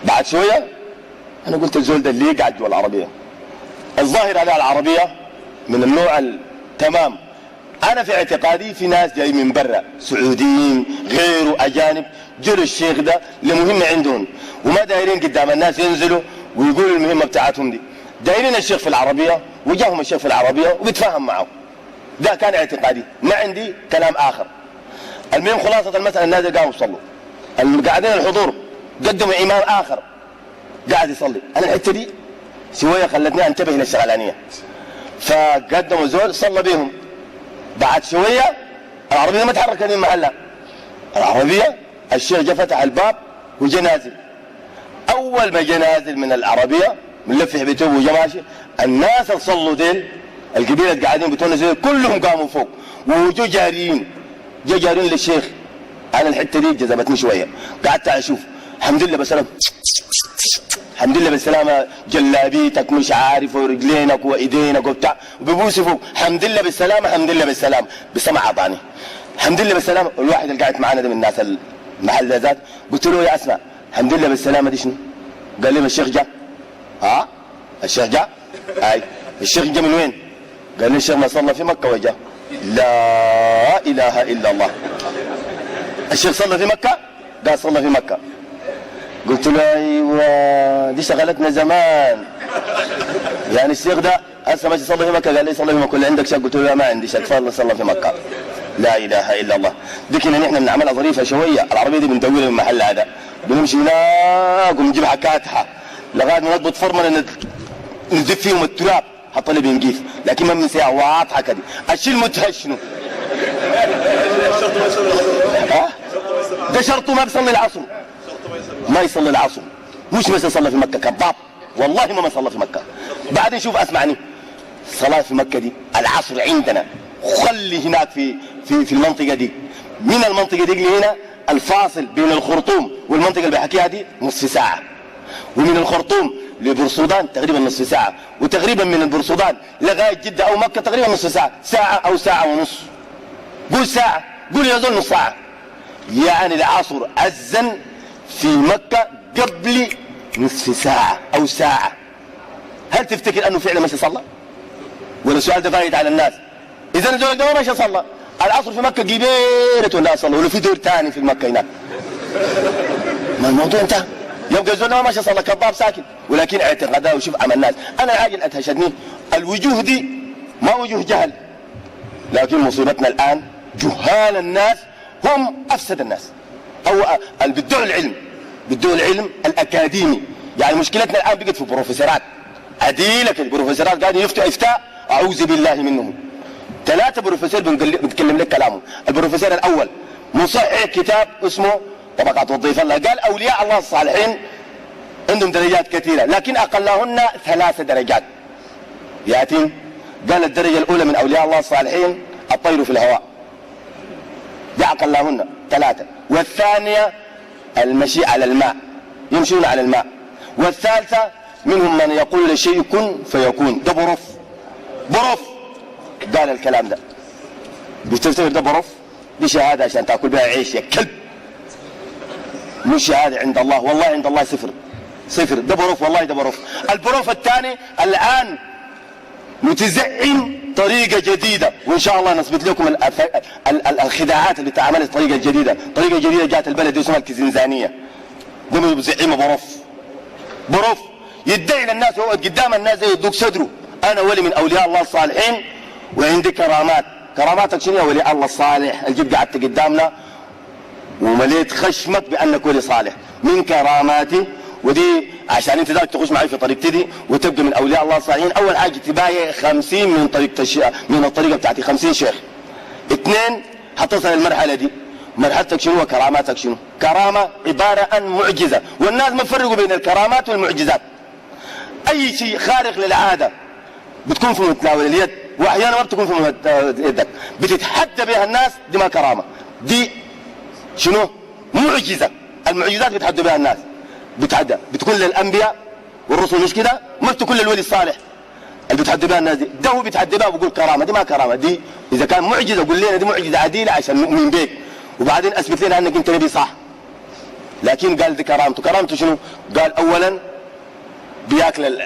بعد شويه انا قلت الزول ده ليه قاعد جوا العربيه؟ الظاهر على العربيه من النوع التمام. انا في اعتقادي في ناس جاي من برا سعوديين غير اجانب جلوا الشيخ ده لمهمه عندهم وما دايرين قدام الناس ينزلوا ويقولوا المهمه بتاعتهم دي، دايرين الشيخ في العربيه وجاهم الشيخ في العربيه وبيتفاهم معه. ده كان اعتقادي، ما عندي كلام اخر. المهم خلاصه المساله الناس قاموا يصلوا، قاعدين الحضور قدموا امام اخر قاعد يصلي. انا الحته دي شويه خلتني انتبه للشغلانيه، فقدموا زول صلى بيهم. بعد شويه العربيه ما تحركت من محلها، العربيه الشيخ جا فتح الباب وجا نازل. اول ما جا نازل من العربيه ملفح بتوبه وجا ماشي، الناس اللي صلوا ديل القبيله اللي قاعدين بتونسوا كلهم قاموا فوق وجو جاريين، جا جاريين للشيخ. انا الحته دي جذبتني شويه، قعدت اشوف الحمد لله بالسلامه، الحمد لله بالسلامه، جلابيتك مش عارف ورجلينك وايدينك وبتاع وبيبوسوا فوق، الحمد لله بالسلامه الحمد لله بالسلامه، بسمع اعطاني الحمد لله بالسلامه. والواحد اللي قاعد معانا ده من الناس المحل ده ذات، قلت له يا اسمع الحمد لله بالسلامه دي شنو؟ قال لي ما الشيخ جاء. الشيخ جاء؟ اي الشيخ جاء من وين؟ قال لي الشيخ ما صلى في مكه وجاء. لا اله الا الله، الشيخ صلى في مكه؟ قال صلى في مكه. قلت له ايوه دي شغلتنا زمان، يعني الشيخ ده هسه ماشي يصلي في مكه. قال لي صلي في مكه، اللي عندك شك؟ قلت له لا ما عندي شك، صلى في مكه. لا اله الا الله. دي كنا نحن بنعملها ظريفه شويه، العربيه دي بندورها من المحل هذا، بنمشي هناك ونجيب حكاتها لغايه ما نضبط فرمله نزف فيهم التراب حتى اللي بينقيف، لكن ما بنسيها واضحه كده. الشيء المدهش شنو؟ ده شرطه ما بيصلي العصر، ما يصلي العصر، مش بس يصلي في مكه، كذاب والله ما يصلي في مكه. بعدين شوف اسمعني، الصلاه في مكه دي العصر عندنا، خلي هناك في المنطقه دي، من المنطقه دي لهنا الفاصل بين الخرطوم والمنطقه اللي بحكيها دي نصف ساعه، ومن الخرطوم لبورسودان تقريبا نصف ساعه، وتقريبا من البورسودان لغايه جده او مكه تقريبا نصف ساعه، ساعه او ساعه ونص. قول ساعه، قول يا زول نص ساعه. يعني العصر اذن في مكه قبل نصف ساعه او ساعه. هل تفتكر انه فعلا ماشي صلى؟ ولا السؤال ده فايد على الناس؟ اذا الزول ده ماشي صلى، العصر في مكه قبيله الناس صلوا، ولا في دور ثاني في مكه هناك؟ ما الموضوع انتهى. يبقى الزول ما ماشي صلى، كذاب ساكت. ولكن اعتقاده وشوف عمل الناس. انا العاجل ادهشتني الوجوه دي ما وجوه جهل، لكن مصيبتنا الان جهال الناس هم افسد الناس، او اللي بيدعوا العلم، بيدعوا العلم الاكاديمي. يعني مشكلتنا الان بقت في بروفيسورات عديله كده، بروفيسورات قاعدين يفتوا افتاء اعوذ بالله منهم. 3 بروفيسور بنتكلم لك كلامه. البروفيسور الاول مصحح كتاب اسمه طبقات وظيف الله، قال اولياء الله الصالحين عندهم درجات كثيره، لكن اقلهن 3 درجات. ياتين قال الدرجه الاولى من اولياء الله الصالحين الطير في الهواء، دي اقلهن 3، والثانيه المشي على الماء، يمشون على الماء، والثالثه منهم من يقول لشيء كن فيكون. ده بروف قال الكلام ده. بتفتكر ده بروف؟ دي شهادة عشان تاكل بها عيش يا كلب، مش شهادة عند الله. والله عند الله صفر. ده بروف، والله ده بروف. البروف الثاني الآن متزعم طريقة جديدة، وإن شاء الله نثبت لكم الخداعات اللي تعملت الطريقة الجديدة. طريقة جديدة جات البلد اسمها الكزنزانية. ده مزعمة بروف يدعي للناس وهو قدام الناس زي يدوك صدره. أنا ولي من أولياء الله الصالحين وعندي كرامات. كراماتك شنو يا ولي الله الصالح؟ الجيب قعدت قدامنا ومليت خشمك بأنك ولي صالح. من كراماتي، ودي عشان انت ذاك تخش معي في طريقتي دي وتبقى من اولياء الله الصالحين، اول حاجه تبايع 50 من طريقه من الطريقه بتاعتي 50 شيخ. 2 حتصل المرحله دي. مرحلتك شنو وكراماتك شنو؟ كرامه عباره عن معجزه، والناس ما فرقوا بين الكرامات والمعجزات. اي شيء خارق للعاده بتكون في متناول اليد، واحيانا ما بتكون في يدك، بتتحدى بها الناس، دي ما كرامه، دي شنو؟ معجزه. المعجزات بتحدى بها الناس، بتكون للانبياء والرسل، مش كده؟ ما بتكون للولي الصالح اللي بتحدى بها الناس. ده هو بيتحدى بها وبيقول كرامه، دي ما كرامه. دي اذا كان معجزه قول لنا دي معجزه عديله عشان نؤمن بك، وبعدين اثبت لنا انك انت نبي صح. لكن قال دي كرامته شنو؟ قال اولا بياكل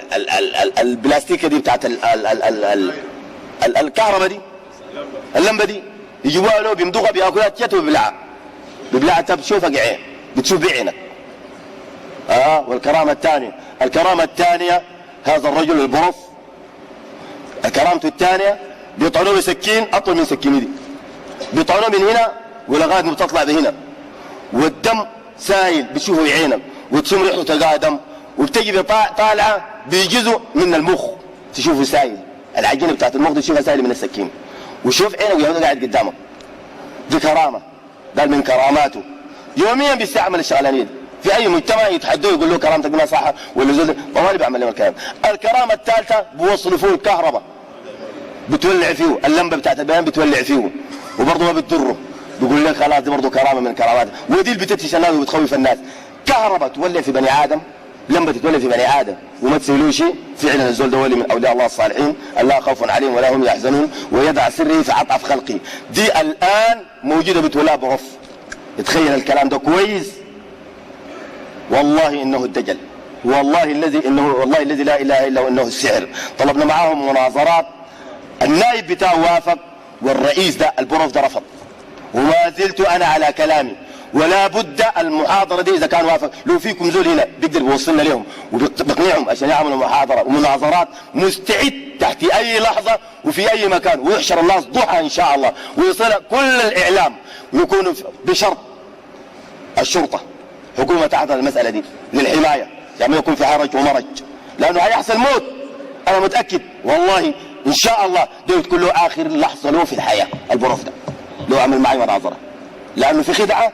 البلاستيكه دي بتاعت الكهرباء دي، اللمبه دي، يجيبوها له بيمضغها بياكلها تيته ببلعها بتشوفها عين، بتشوف بعينك. والكرامه الثانيه هذا الرجل البروف، كرامته الثانيه بيطعنوه بسكين اطول من سكينه دي، بيطعنوه من هنا ولغايه ما بتطلع بهنا، والدم سايل بتشوفه بعينك، وتشم ريحته تلقاها دم، وبتجي طالعه بجزء من المخ تشوفه سايل، العجينه بتاعت المخ دي تشوفها سايله من السكين، وشوف عينك ويهودا قاعد قدامك. دي كرامه. قال من كراماته يوميا بيستعمل الشغلانيه دي في اي مجتمع، يتحدوه يقول له كرامتك ما صح ولا زول طوالي بيعمل لهم الكلام. الكرامه الثالثه بوصلوا فيه الكهرباء، بتولع فيه اللمبه بتاعت البيان، بتولع فيه وبرضه ما بتضره، بيقول لك خلاص دي برضه كرامه من كرامات. ودي اللي بتفتش الناس وبتخوف الناس. كهرباء تولع في بني ادم، لمبه تتولع في بني ادم وما تسوي شيء، فعلا الزول ده ولي من اولياء الله الصالحين، لا خوف عليهم ولا هم يحزنون ويدع سره في عطف خلقه. دي الان موجوده بتولع بغف. تخيل الكلام ده كويس. والله انه الدجل، والله الذي لا اله الا هو انه السحر. طلبنا معاهم مناظرات، النائب بتاعه وافق والرئيس ده البروف ده رفض، وما زلت انا على كلامي. ولا بد المحاضره دي اذا كان وافق، لو فيكم زول هنا بيقدر يوصلنا لهم وبيقنعهم عشان يعملوا محاضره ومناظرات، مستعد تحت اي لحظه وفي اي مكان، ويحشر الناس ضحى ان شاء الله، ويصل كل الاعلام، ويكونوا بشرط الشرطه حكومه تحضر المساله دي للحمايه، يعني ما يكون في حرج ومرج، لانه هيحصل موت. انا متاكد والله ان شاء الله ده تكون له اخر لحظه له في الحياه البروف ده، لو عمل معي مناظره، لانه في خدعه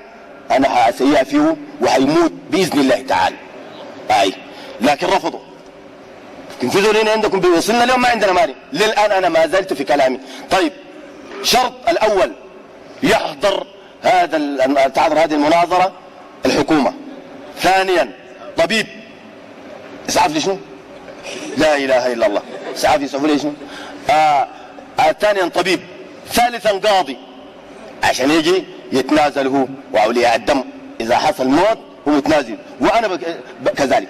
انا هسيئها فيه وهيموت باذن الله تعالى. لكن رفضوا. تنفذوا لنا عندكم بيوصلنا اليوم، ما عندنا مانع. للان انا ما زلت في كلامي. طيب شرط الاول تحضر هذه المناظره الحكومه. ثانيا طبيب. اسعاف لي شنو؟ لا اله الا الله. اسعاف يسعفوا لي شنو؟ ثانيا طبيب. ثالثا قاضي عشان يجي يتنازل هو واولياء الدم اذا حصل موت هو متنازل، وانا كذلك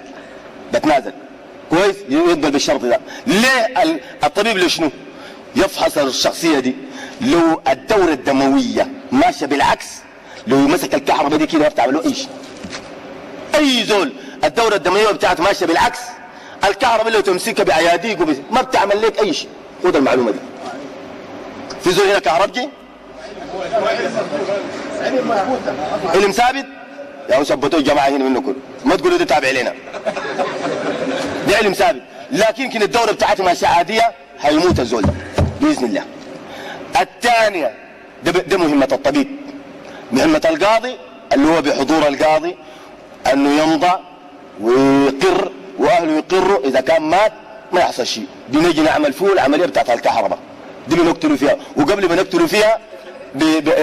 بتنازل. كويس؟ يقبل بالشرط ده. ليه الطبيب لشنو؟ يفحص الشخصيه دي. لو الدوره الدمويه ماشيه بالعكس، لو مسك الكهرباء دي كده ما بتعمل له اي شيء. اي زول الدوره الدمويه بتاعته ماشيه بالعكس، الكهرباء لو تمسكها باياديك ما بتعمل لك اي شيء. خذ المعلومه دي. في زول هنا كهربجي علم ثابت يا ثبتوا الجماعه هنا منكم، ما تقولوا ده تابع لنا، ده علم ثابت. لكن يمكن الدوره بتاعته ماشيه عاديه، هيموت الزول ده باذن الله. الثانيه ده مهمه الطبيب. مهمه القاضي اللي هو بحضور القاضي انه يمضى ويقر واهله يقروا، اذا كان مات ما يحصل شيء. بنجي نعمل فيه العمليه بتاعت الكهرباء دي بنقتلوا فيها، وقبل ما نقتلوا فيها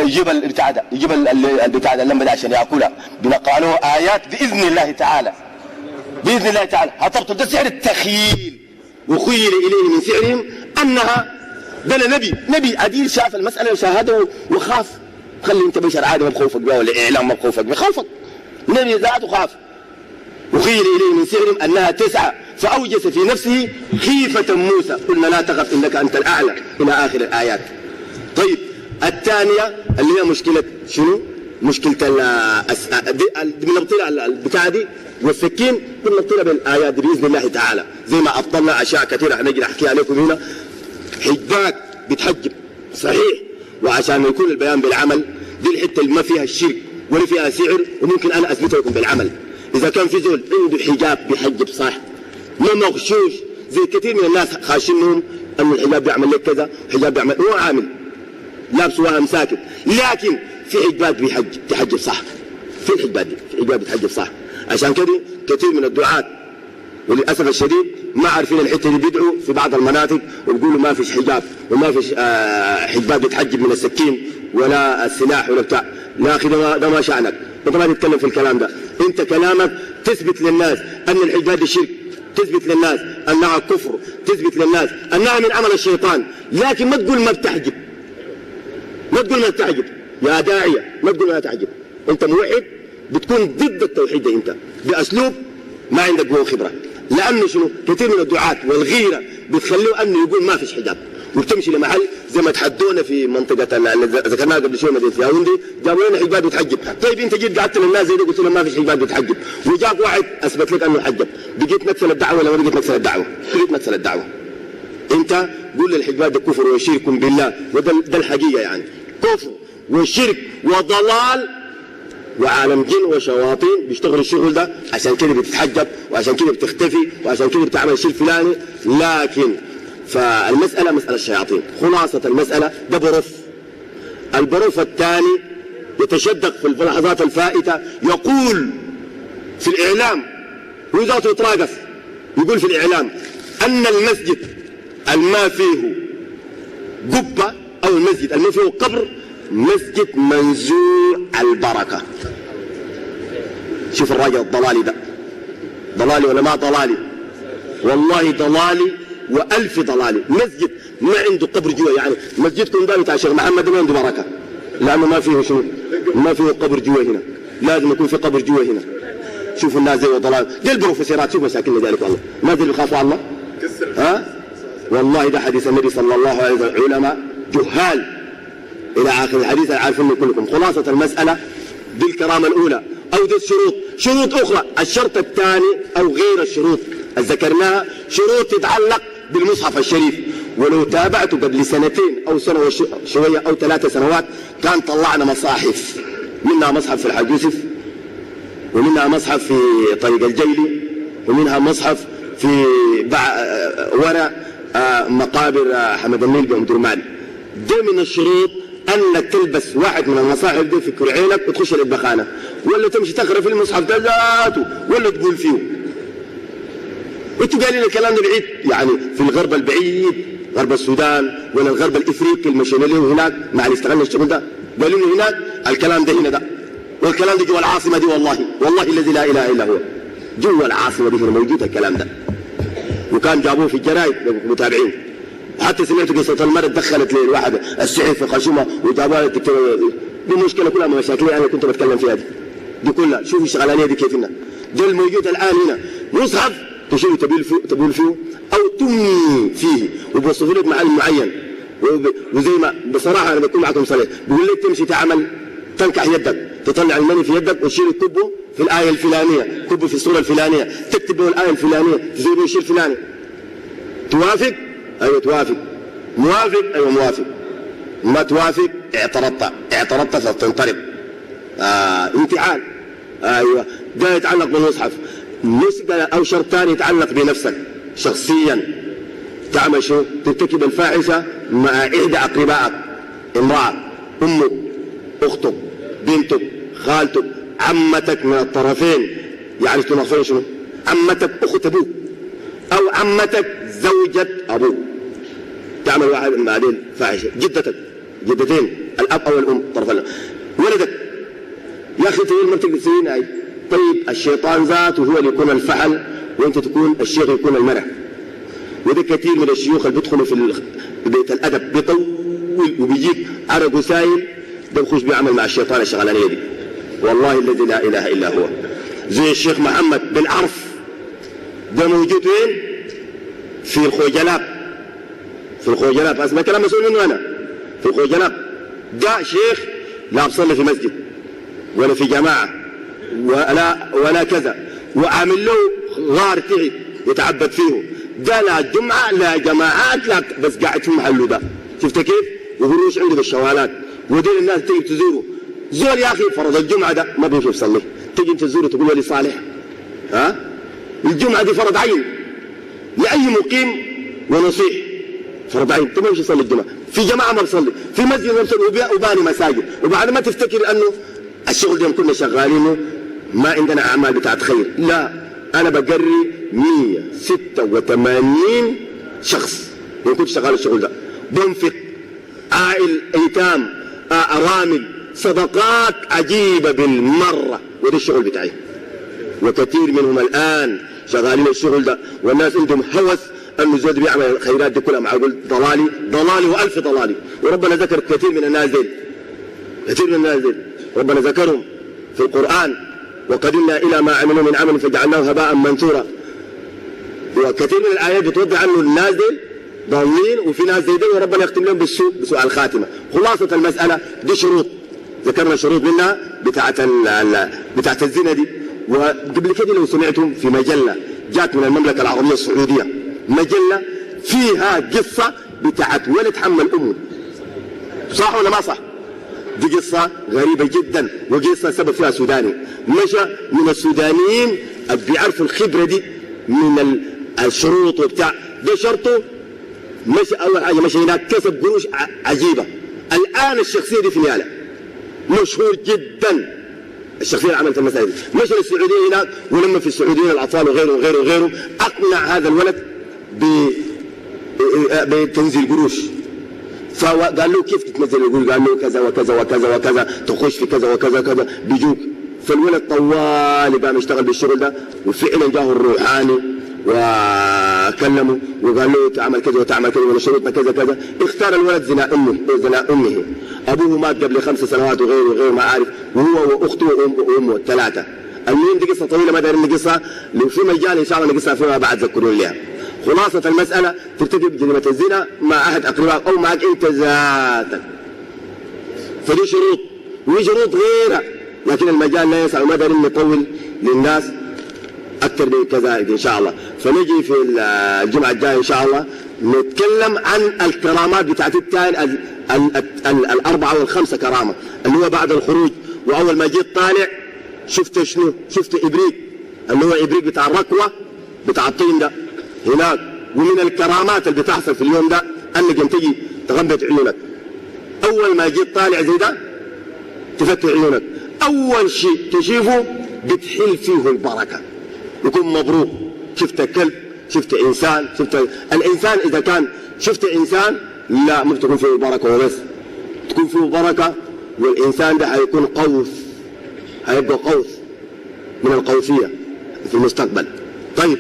يجيب البتاع ده، يجيب البتاع ده اللمبه ده عشان ياكلها، بنقرا له ايات باذن الله تعالى. بإذن الله تعالى هتبطل. ده سحر التخييل. وخيل إليه من سحرهم أنها ده نبي عديل شاف المسألة وشاهده وخاف. خلي انت بشر عادي ما بخوفك بها ولا إعلام ما بخوفك بخوفك. نبي ذاته خاف. وخيل إليه من سحرهم أنها تسعى فأوجس في نفسه خيفة موسى قلنا لا تخف إنك أنت الأعلى إلى آخر الآيات. طيب الثانية اللي هي مشكلة شنو؟ مشكلة بنبطلها البتاعة دي والسكين بنبطلها بالآيات دي بإذن الله تعالى زي ما أبطلنا أشياء كثيرة هنجي أحكيها لكم هنا. حجات بتحجب صحيح وعشان يكون البيان بالعمل دي الحتة اللي ما فيها الشرك ولا فيها سعر وممكن أنا أثبتها لكم بالعمل. إذا كان في زول عنده حجاب بيحجب صح ما مغشوش زي كثير من الناس خاشنهم أن الحجاب بيعمل لك كذا الحجاب بيعمل هو عامل لابس وهم ساكت لكن في حجاب بتحجب صح. في الحجاب دي في حجاب بتحجب صح. عشان كده كثير من الدعاة وللأسف الشديد ما عارفين الحتة اللي بيدعوا في بعض المناطق وبيقولوا ما فيش حجاب وما فيش حجاب بتحجب من السكين ولا السلاح ولا بتاع. لا أخي ده ما شأنك انت ما تتكلم في الكلام ده. انت كلامك تثبت للناس أن الحجاب دي شرك تثبت للناس أنها كفر تثبت للناس أنها من عمل الشيطان لكن ما تقول ما بتحجب ما تقول ما بتحجب يا داعية ما تقول ما تحجب. انت موحد بتكون ضد التوحيد ده انت بأسلوب ما عندك قوة خبرة. لأنه شنو كثير من الدعاة والغيرة بتخلوه أنه يقول ما فيش حجاب وبتمشي لمحل زي ما تحدونا في منطقة اللي ذكرناها قبل شوية مدينة ياوندي جابوا لنا حجاب بيتحجب. طيب انت جيت قعدت للناس زي ده قلت لهم ما فيش حجاب بيتحجب وجاك واحد اثبت لك انه حجب بقيت نكسل الدعوة ولا ما بقيت نكسل الدعوة؟ بقيت نكسل الدعوة. انت قول للحجاب ده كفر وشرك بالله وده الحقيقة يعني كفر وشرك وضلال وعالم جن وشياطين بيشتغلوا الشغل ده عشان كده بتتحجب وعشان كده بتختفي وعشان كده بتعمل شيء فلاني. لكن فالمسألة مسألة الشياطين. خلاصة المسألة ده بروف. البروف الثاني يتشدق في اللحظات الفائتة يقول في الإعلام وذاته يتراقص يقول في الإعلام أن المسجد الما فيه قبة أو المسجد الما فيه قبر مسجد منزوع البركة. شوف الراجل الضلالي ده ضلالي ولا ما ضلالي؟ والله ضلالي وألف ضلالي. مسجد ما عنده قبر جوا يعني مسجدكم ده بتاع الشيخ محمد ما عنده بركة لأنه ما فيه شنو ما فيه قبر جوا هنا لازم يكون في قبر جوا هنا. شوفوا الناس زي ضلال دي البروفيسورات شوف مشاكلنا ذلك والله ما دي اللي بيخافوا الله ها والله ده حديث النبي صلى الله عليه وسلم علماء جهال إلى آخر الحديث عارفين كلكم. خلاصة المسألة دي الكرامة الأولى أو دي شروط أخرى. الشرط الثاني أو غير الشروط ذكرناها شروط تتعلق بالمصحف الشريف. ولو تابعته قبل سنتين أو سنة وشوية أو 3 سنوات كان طلعنا مصاحف منها مصحف في الحاج يوسف ومنها مصحف في طريق الجيلي ومنها مصحف في وراء مقابر حمد النيل بأمدرمان. ده من الشروط أنك تلبس واحد من المصاحف دي في كرعينك وتخش الإبخانة ولا تمشي تقرأ في المصحف ده ذاته ولا تقول فيه. انتوا قايلين الكلام ده بعيد يعني في الغرب البعيد غرب السودان ولا الغرب الإفريقي المشينا له هناك مع اللي اشتغلنا الشغل ده قالوا لنا هناك الكلام ده هنا ده والكلام ده جوا العاصمة دي والله الذي لا إله إلا هو جوا العاصمة دي هنا موجود الكلام ده وكان جابوه في الجرايد متابعين. حتى سمعت قصة المرأة دخلت للواحد السعي في خشمة وجابوها الدكتور. دي مشكلة كلها مشاكلي أنا كنت بتكلم فيها دي كلها. شوفوا الشغلانية دي كيف هنا ده الموجود الآن هنا مصحف تشيله تبول فيه أو تمني فيه وبوصفوا لك معلم معين وزي ما بصراحة أنا بكون معكم صريح بقول لك تمشي تعمل تنكح يدك تطلع المني في يدك وتشيل كبه في الآية الفلانية كبه في الصورة الفلانية تكتب له الآية الفلانية تزيد له الشيء الفلاني. توافق؟ أيوة توافق. موافق؟ أيوة موافق. ما توافق اعترضت فتنطرد. امتحان. أيوة ده يتعلق بالمصحف. مسألة أو شرط ثاني يتعلق بنفسك شخصيا تعمل شو ترتكب الفاحشة مع إحدى أقربائك امرأة أمك أختك بنتك خالتك عمتك من الطرفين يعني تنظفين شنو عمتك أخت أبوك أو عمتك زوجة أبوك تعمل واحد من بعدين فاحشة جدتين الأب أو الأم طرف ولدك يا أخي تقول مرتك تسوين أي طيب الشيطان ذاته هو اللي يكون الفحل وانت تكون الشيخ يكون المرح. وده كثير من الشيوخ اللي بيدخلوا في بيت الادب بيطول وبيجيك عرق سايل، ده بخش بيعمل مع الشيطان الشغلانيه دي، والله الذي لا اله الا هو. زي الشيخ محمد بن عرف ده موجود وين؟ في الخوجلاب. في الخوجلاب اسمع كلام مسؤول منه انا. في الخوجلاب ده شيخ لا بصلي في مسجد ولا في جماعه ولا كذا، وعامل له غار تعب يتعبد فيه، ده لا جمعه لا جماعات لا، بس قاعد في محله ده. شفت كيف؟ وهروش عنده في الشوالات، ودول الناس تيجي تزوره. زول يا اخي فرض الجمعه ده ما بيمشي يصلي، تيجي انت تزوره تقول ولي صالح. الجمعه دي فرض عين لاي مقيم ونصيح، فرض عين. ما بيمشي يصلي الجمعه، في جماعه ما بصلي، في مسجد ما بصلي وباني مساجد، وبعد ما تفتكر انه الشغل ده كنا شغالينه ما عندنا اعمال بتاعت خير. لا، انا بقري 186 شخص ما كنت شغال الشغل ده، بنفق عائل ايتام ارامل صدقات عجيبه بالمره، وده الشغل بتاعي. وكثير منهم الان شغالين الشغل ده، والناس عندهم هوس انه زود بيعمل الخيرات دي كلها. معقول ضلالي والف ضلالي. وربنا ذكر كثير من الناس دي، كثير من الناس دي ربنا ذكرهم في القران، وقدمنا الى ما عملوا من عمل فجعلناه هباء منثورا. وكثير من الايات بتوضح انه الناس دي ضالين، وفي ناس زي دي وربنا يختم لهم بسوء الخاتمه. خلاصه المساله دي شروط، ذكرنا شروط منها بتاعت الزنا دي. وقبل كده لو سمعتم في مجله جات من المملكه العربيه السعوديه، مجله فيها قصه بتاعت ولد حمل امه، صح ولا ما صح؟ دي قصه غريبه جدا، وقصه سبب فيها سوداني مشى من السودانيين اللي بيعرفوا الخبره دي من الشروط وبتاع. ده شرطه مشى اول حاجه مشى هناك كسب قروش عجيبه. الان الشخصيه دي في نياله مشهور جدا، الشخصيه اللي عملت المسائل دي. مشى للسعوديه هناك، ولما في السعوديين الاطفال وغيره وغيره وغيره اقنع هذا الولد بتنزيل قروش. فقال له كيف تتنزل القروش؟ قال له كذا وكذا وكذا وكذا، تخش في كذا وكذا وكذا بيجوك. فالولد طوال قام يشتغل بالشغل ده، وفعلا جاه الروحاني وكلمه وقال له تعمل كذا وتعمل كذا وشروطنا كذا كذا. اختار الولد زنا امه، ابوه مات قبل 5 سنوات وغيره ما عارف، وهو واخته وامه الثلاثه. المهم دي قصه طويله ما داير قصه، لو في مجال ان شاء الله نقصها فيما بعد ذكرون لها. خلاصه المساله ترتكب جريمه الزنا مع احد اقربائك او معك انت ذاتك، فدي شروط وفي شروط غيرها، لكن المجال لا يسع وما دايرين نطول للناس اكثر من كذلك ان شاء الله. فنجي في الجمعه الجايه ان شاء الله نتكلم عن الكرامات بتاعت التالي الاربعه والخمسه كرامه، اللي هو بعد الخروج. واول ما جيت طالع شفت شنو؟ شفت ابريق، اللي هو ابريق بتاع الركوه بتاع الطين ده هناك. ومن الكرامات اللي بتحصل في اليوم ده انك لما تجي تغمض عيونك اول ما جيت طالع زي ده تفتح عيونك، اول شيء تشوفه بتحل فيه البركه، يكون مبروك. شفت كلب، شفت انسان، شفت الانسان اذا كان شفت انسان لا ممكن تكون فيه بركه وبس، تكون فيه بركه. والانسان ده هيكون قوس، هيبقى قوس من القوسيه في المستقبل. طيب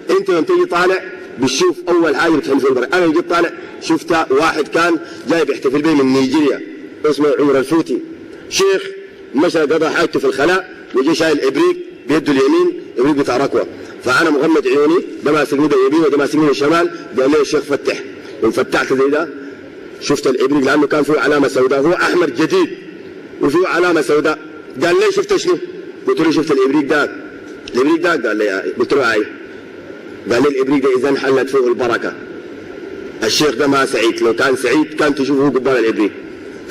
انت لما تيجي طالع بتشوف اول حاجه بتحل فيه البركه. انا جيت طالع شفت واحد كان جاي بيحتفل بيه من نيجيريا اسمه عمر الفوتي، شيخ مشى قضى حاجته في الخلاء وجي شايل ابريق بيده اليمين، ابريق بتاع ركوه. فانا مغمض عيوني، ده ماسكني ده يمين وده ماسكني الشمال. قال لي الشيخ فتح، وفتحت زي ده شفت الابريق لانه كان فيه علامه سوداء، هو احمر جديد وفيه علامه سوداء. قال لي شفت شنو؟ قلت له شفت الابريق ده. الابريق ده؟ قال لي قلت له اي. قال لي الابريق ده اذا حلت فيه البركه. الشيخ ده ما سعيد، لو كان سعيد كان تشوفه قدام الابريق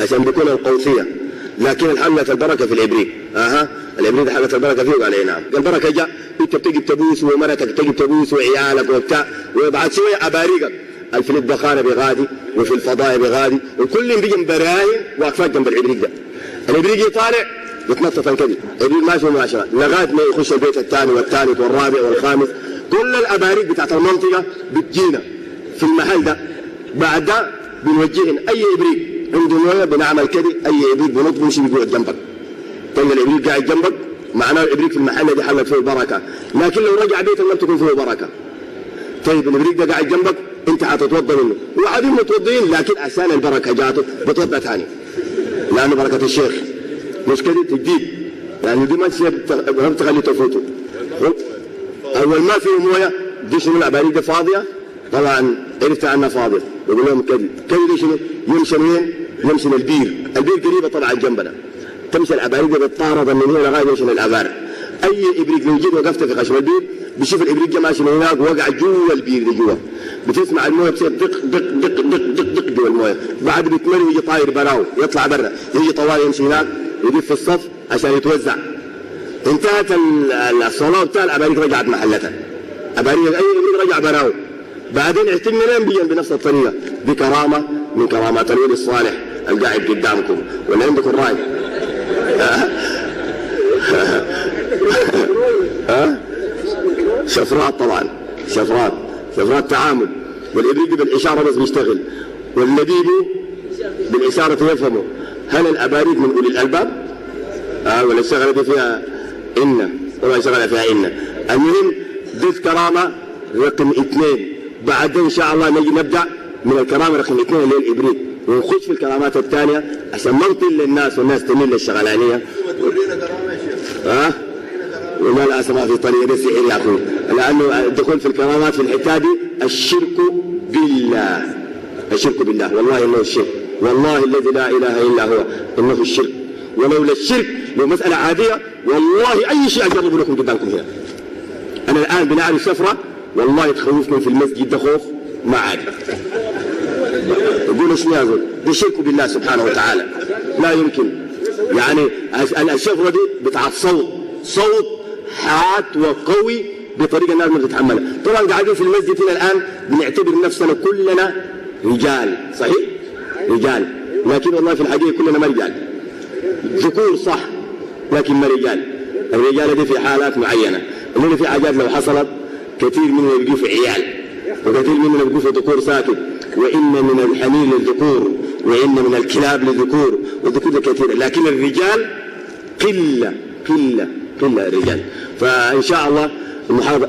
عشان بيكون القوسيه، لكن حلت البركه في الابريق. الابريق ده حلت البركه فيه. قال لي نعم. البركه جاء انت بتجي تبوس ومرتك بتجي تبوس وعيالك وبتاع، وبعد شويه اباريقك في الدخانه بغادي وفي الفضاء بغادي، وكلهم بيجي براهين واقفات جنب الابريق ده. الابريق يطالع يتنطط كده، الابريق ماشي مباشره لغايه ما يخش البيت الثاني والثالث والرابع والخامس. كل الاباريق بتاعت المنطقه بتجينا في المحل ده. بعد ده بنوجهن اي ابريق عنده مويه بنعمل كده، اي ابريق بنط بيمشي بيقعد جنبك، تلقى الابريق قاعد جنبك معناه الإبريق في المحل دي حلت فيه البركة، لكن لو رجع بيتك لم تكن فيه بركة. طيب الإبريق ده قاعد جنبك أنت حتتوضى منه، وقاعدين متوضين، لكن عشان البركة جاته بتوضى ثاني، لأنه بركة الشيخ مش كده تجديد، يعني دي ما تخلي تفوته. أول ما فيه موية دي شنو الأباريق دي فاضية، طبعا عرفت عنها فاضية، يقول لهم كده دي شنو؟ يمشي وين؟ يمشي البير قريبة طبعا جنبنا، تمشي الأباريق دي بتطارد من هنا لغاية يمشي الأبار. أي إبريق لو جيت وقفت في خشم البير بشوف الإبريق ماشي من هناك ووقع جوا البير دي جوا، بتسمع المويه بتصير دق دق دق دق دق دق جوا المويه، بعد بيتملي ويجي طاير براو يطلع برا، يجي طوالي يمشي هناك يجيب في الصف عشان يتوزع. انتهت الصلاة بتاع الأباريق رجعت محلتها، أباريق أي إبريق رجع براو. بعدين اعتمنا لين بنفس الطريقة، دي كرامة من كرامات الولي الصالح القاعد قدامكم، ولا عندكم رأي؟ شفرات طبعا، شفرات تعامل، والإبريق بالإشارة بس بيشتغل، واللبيب بالإشارة يفهمه. هل الأباريق من أولي الألباب؟ ولا الشغلة دي فيها إن ولا شغلة فيها إن. المهم دي الكرامة رقم 2، بعدين إن شاء الله نجي نبدأ من الكرامة رقم 2 اللي هي الإبريق، ونخش في الكرامات الثانية عشان ما نطل للناس والناس تميل للشغلانية. ولا أسمع في طريقة دي سحر يا أخوي، لأنه الدخول في الكرامات في الحتة دي الشرك بالله، الشرك بالله، والله إنه الشرك، والله الذي لا إله إلا هو إنه الشرك، ولولا الشرك لو مسألة عادية والله أي شيء أجرب لكم قدامكم هنا. أنا الآن بنعرف شفرة والله تخوفني في المسجد ده خوف ما عاد. يقول شنو يقول؟ ده الشرك بالله سبحانه وتعالى، لا يمكن. يعني الشفرة دي بتاعت صوت حاد وقوي بطريقة الناس ما تتحملها. طبعا قاعدين في المسجد هنا الآن بنعتبر نفسنا كلنا رجال، صحيح؟ رجال، لكن والله في الحقيقة كلنا ما رجال، ذكور صح لكن ما رجال. الرجال دي في حالات معينة، اللي في حاجات لو حصلت كثير مننا بيجوا في عيال، وكثير مننا بيجوا في ذكور ساكت، وإن من الحمير للذكور وإن من الكلاب للذكور، والذكور كثير، لكن الرجال قلة الرجال. فإن شاء الله المحاضرة